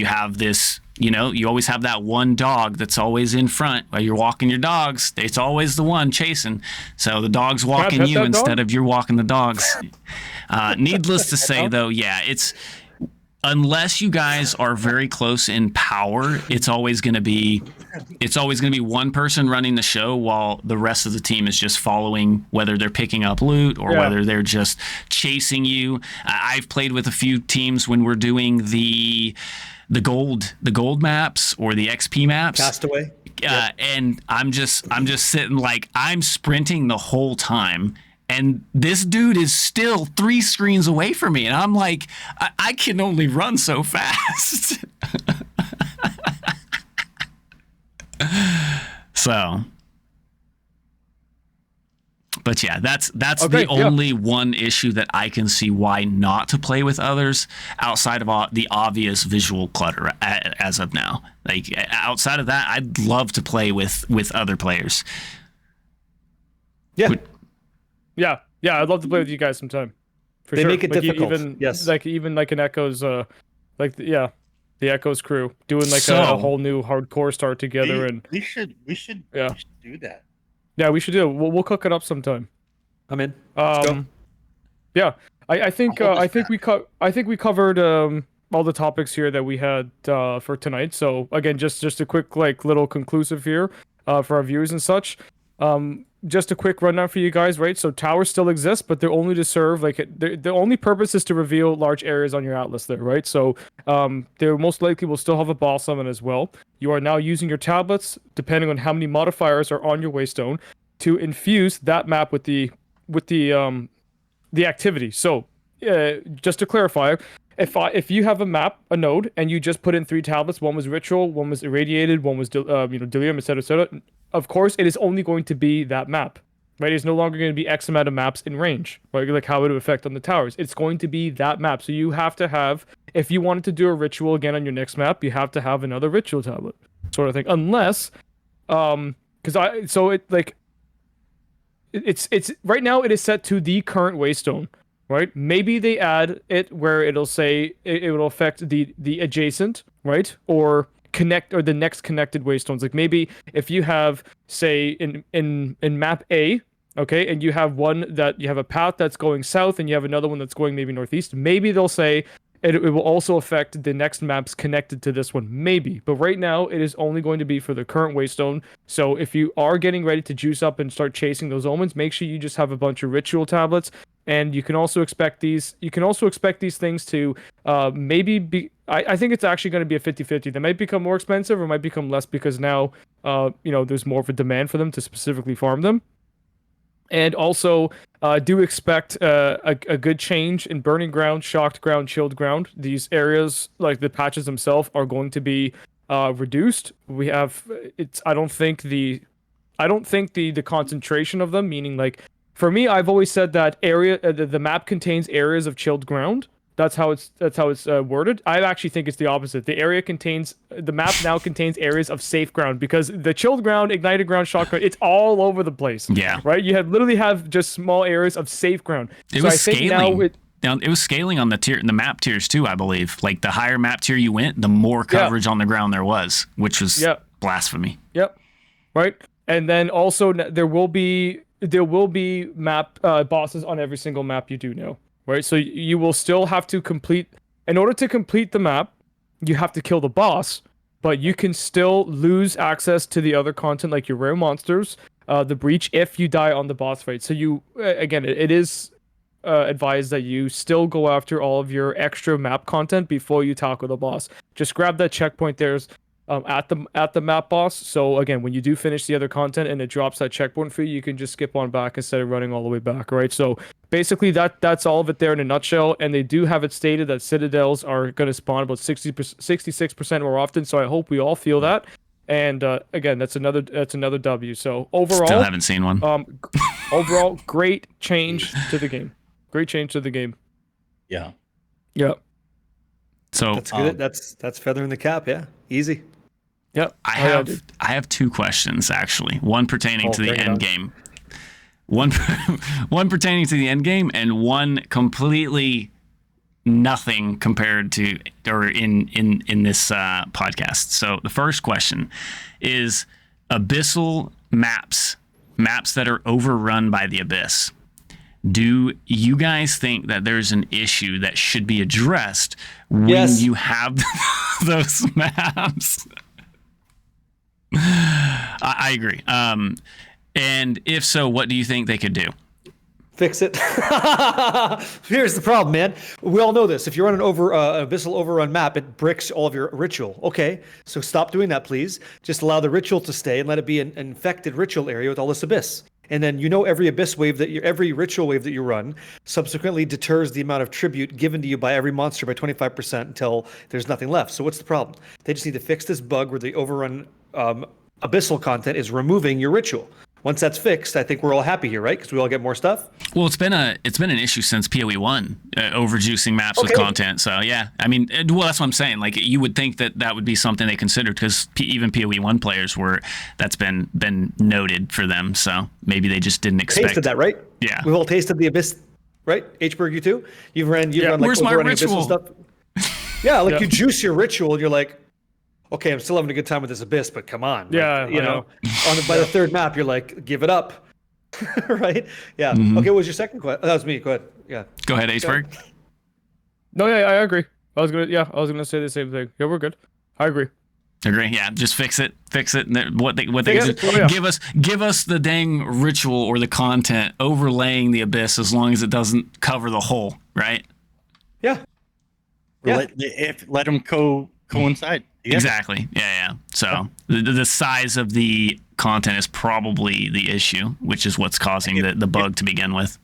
have this. You always have that one dog that's always in front while you're walking your dogs. It's always the one chasing. So the dog's walking you instead of you're walking the dogs. Needless to say, though, it's unless you guys are very close in power, it's always going to be one person running the show while the rest of the team is just following, whether they're picking up loot or whether they're just chasing you. I've played with a few teams when we're doing the gold maps or the XP maps. Castaway. And I'm just sitting like I'm sprinting the whole time, and this dude is still 3 screens away from me, and I'm like, I can only run so fast. So. But yeah, that's the only one issue that I can see why not to play with others outside of the obvious visual clutter as of now. Like outside of that, I'd love to play with other players. Yeah. I'd love to play with you guys sometime. They make it difficult. Even like an Echoes, the Echoes crew doing like a whole new hardcore start together, we should do that. Yeah, we should do it. We'll cook it up sometime. I'm in. Yeah, I think we covered all the topics here that we had for tonight. So again, just a quick little conclusive here for our viewers and such. Just a quick rundown for you guys, right? So towers still exist, but they're only to serve the only purpose is to reveal large areas on your atlas there, right? So they most likely will still have a boss summon as well. You are now using your tablets, depending on how many modifiers are on your waystone, to infuse that map with the activity. So just to clarify, if you have a node, and you just put in 3 tablets, one was ritual, one was irradiated, one was delirium, etc., etc. Of course, it is only going to be that map. right? It's no longer going to be X amount of maps in range, right? Like how it would affect on the towers. It's going to be that map. So you have to have, if you wanted to do a ritual again on your next map, you have to have another ritual tablet, sort of thing. Unless, it's right now it is set to the current waystone, right? Maybe they add it where it'll say it will affect the adjacent, right? Or connect or the next connected waystones. Like maybe if you have, say, in map A, okay, and you have one that you have a path that's going south and you have another one that's going maybe northeast, maybe they'll say it will also affect the next maps connected to this one, maybe. But right now it is only going to be for the current waystone. So if you are getting ready to juice up and start chasing those omens, make sure you just have a bunch of ritual tablets. And you can also expect these things to maybe be, I think it's actually going to be a 50-50. They might become more expensive or might become less because now there's more of a demand for them to specifically farm them. And also do expect a good change in Burning Ground, Shocked Ground, Chilled Ground. These areas, like the patches themselves, are going to be reduced. We have I don't think the concentration of them, meaning like, for me, I've always said that the map contains areas of chilled ground. That's how it's worded. I actually think it's the opposite. The map now contains areas of safe ground, because the chilled ground, ignited ground, shock ground, it's all over the place. Yeah. Right. You literally have just small areas of safe ground. It was scaling. It was scaling on the map tiers too, I believe. Like the higher map tier you went, the more coverage on the ground there was, which was blasphemy. Yep. Right. And then also there will be map bosses on every single map you do know, right? So you will still have to in order to complete the map, you have to kill the boss, but you can still lose access to the other content, like your rare monsters, the breach, if you die on the boss fight. So you, again, it is advised that you still go after all of your extra map content before you tackle the boss. Just grab that checkpoint there's at the map boss. So again, when you do finish the other content and it drops that checkpoint for you, you can just skip on back instead of running all the way back, right? So basically that's all of it there in a nutshell. And they do have it stated that citadels are going to spawn about 66% more often. So I hope we all feel that. And again, that's another W. So overall, still haven't seen one. Overall, great change to the game. Great change to the game. Yeah. Yeah. So that's good. That's feathering the cap. Yeah. Easy. Yep. I have two questions, actually. One pertaining to the end game. One pertaining to the end game, and one completely nothing compared to or in this podcast. So the first question is Abyssal maps that are overrun by the Abyss. Do you guys think that there's an issue that should be addressed when you have those maps? I agree. And if so, what do you think they could do? Fix it. Here's the problem, man. We all know this. If you're on an Abyssal overrun map, it bricks all of your ritual. Okay, so stop doing that, please. Just allow the ritual to stay and let it be an infected ritual area with all this Abyss. And then every every ritual wave that you run subsequently deters the amount of tribute given to you by every monster by 25% until there's nothing left. So what's the problem? They just need to fix this bug where the overrun Abyssal content is removing your ritual. Once that's fixed, I think we're all happy here, right? Because we all get more stuff. Well, it's been an issue since PoE 1, overjuicing maps with content. So yeah, I mean, well, that's what I'm saying. Like, you would think that would be something they considered, because even PoE 1 players that's been noted for them. So maybe they just didn't expect. Tasted that, right? Yeah, we've all tasted the Abyss, right? H-Berg, you too. You've run like where's my ritual stuff. Yeah, like you juice your ritual, and you're like, okay, I'm still having a good time with this Abyss, but come on. Yeah, like, you know, by the third map, you're like, give it up. Right? Yeah. Mm-hmm. Okay, what was your second question? That was me. Go ahead. Yeah. Go ahead, H-Berg. No, yeah, I agree. I was gonna say the same thing. Yeah, we're good. I agree. Agree. Yeah, just fix it. What they do. Give us the dang ritual or the content overlaying the Abyss, as long as it doesn't cover the whole, right? Yeah. Let them coincide. Yeah. Exactly. Yeah. So the size of the content is probably the issue, which is what's causing the bug to begin with.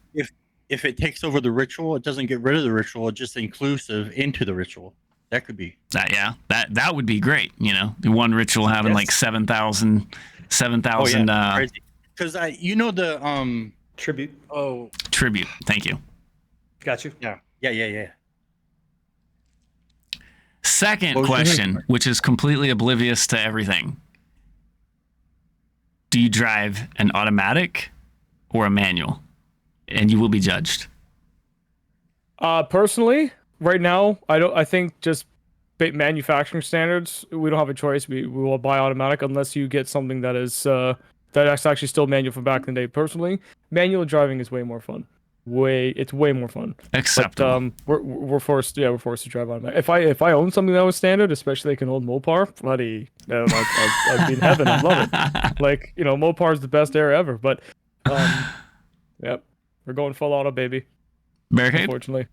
If it takes over the ritual, it doesn't get rid of the ritual. It's just inclusive into the ritual. That could be. That would be great. You know, the one ritual having like 7,000. Because because the Tribute. oh Tribute. Thank you. Got you. yeah. Second What was your question, which is completely oblivious to everything. Do you drive an automatic or a manual? And you will be judged. Personally, right now, I think just manufacturing standards, we don't have a choice. We will buy automatic unless you get something that is that's actually still manual from back in the day. Personally, manual driving is way more fun. It's way more fun. Acceptable. But we're forced to drive automatic. If I own something that was standard, especially like an old Mopar, bloody, I'd be in heaven. I love it. Like, Mopar is the best era ever. But yep, we're going full auto, baby. Barricade? Unfortunately.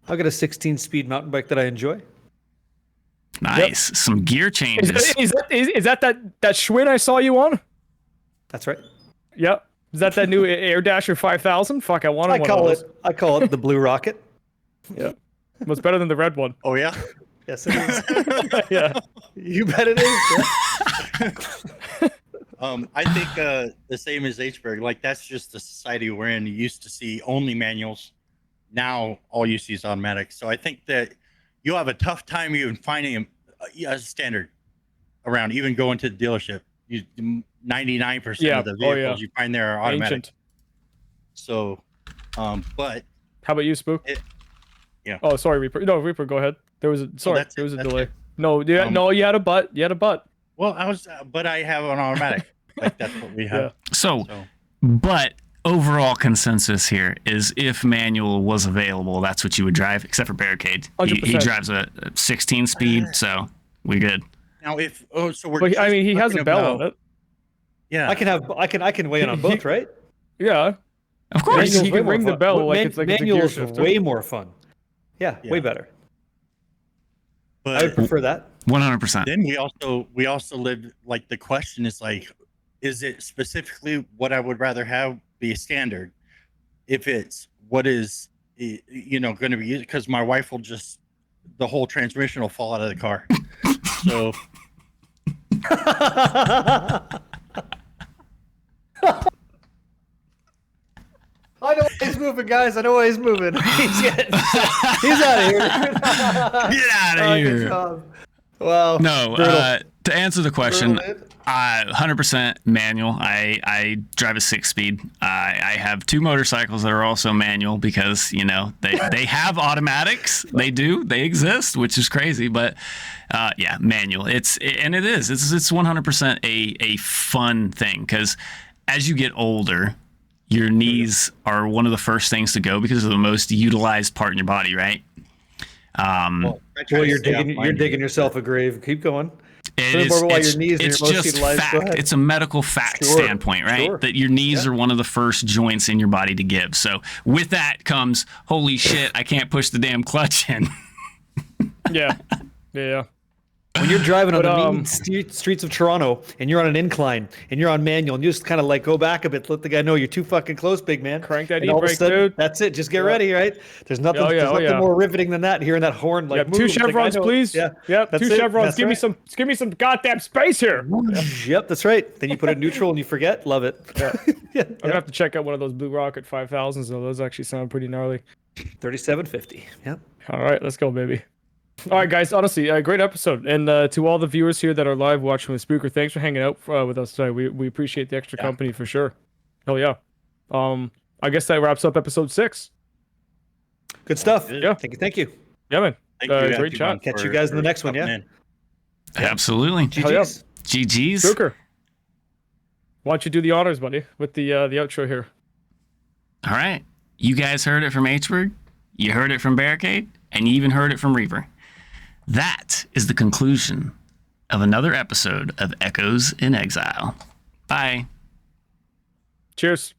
I've got a 16-speed mountain bike that I enjoy. Nice. Yep. Some gear changes. Is that Schwinn I saw you on? That's right. Yep. Is that new Air Dasher 5000? Fuck, I wanted one of those. I call it the Blue Rocket. Yeah. What's better than the red one? Oh, yeah? Yes, it is. Yeah. You bet it is. I think the same as Hberg. Like, that's just the society we're in. You used to see only manuals. Now, all you see is automatic. So I think that you'll have a tough time even finding a standard around, even going to the dealership. 99% of the vehicles you find there are automatic. Ancient. So, but how about you, Spook? Yeah. Oh, sorry, Reaper. No, Reaper, go ahead. There was a delay. It. No, you had a butt. Well, but I have an automatic. Like, that's what we have. Yeah. So, but overall consensus here is if manual was available, that's what you would drive, except for Barricade. He drives a 16 speed, so we good. Now, he has a bell on it. Yeah, I can weigh in on both, right? Yeah, of course. He can ring the bell like it's like manual it's a gear is shifter. way more fun. Yeah, way better. But I would prefer that. 100%. Then we also live, like, the question is like, is it specifically what I would rather have be a standard? If it's what is going to be used, because my wife will the whole transmission will fall out of the car. So I know why he's moving, guys. I know why he's moving. He's out of here. Get out of here. Good job. Well, no, to answer the question, 100% manual. I drive a 6-speed. I have 2 motorcycles that are also manual because, they have automatics. They exist, which is crazy. But yeah, manual. It's 100% a fun thing because as you get older, your knees are one of the first things to go because they're the most utilized part in your body, right? You're digging yourself a grave. Keep going. It's just fact. It's a medical fact standpoint, right? Sure. That your knees are one of the first joints in your body to give. So with that comes, holy shit, I can't push the damn clutch in. Yeah. When you're driving on the mean streets of Toronto and you're on an incline and you're on manual and you just kind of like go back a bit, let the guy know you're too fucking close, big man. Crank that e-brake, dude. That's it. Just get ready, right? There's nothing more riveting than that. Hearing that horn, like, yep, 2 chevrons, please. Yeah, 2 chevrons. Give me some goddamn space here. Yep, that's right. Then you put it in neutral and you forget. Love it. Yeah. I'm gonna have to check out one of those Blue Rocket 5000s. Though those actually sound pretty gnarly. 3750. Yep. All right, let's go, baby. All right, guys. Honestly, a great episode, and to all the viewers here that are live watching with Spooker, thanks for hanging out with us today. We appreciate the extra company for sure. Hell yeah. I guess that wraps up episode 6. Good stuff. Yeah. Thank you. Yeah, man. Thank you. Great chat. Catch you guys in the next one. Yeah. Absolutely. GG's. GG's. Spooker, why don't you do the honors, buddy, with the outro here? All right. You guys heard it from Hberg. You heard it from Barricade, and you even heard it from Reaper. That is the conclusion of another episode of Echoes in Exile. Bye. Cheers.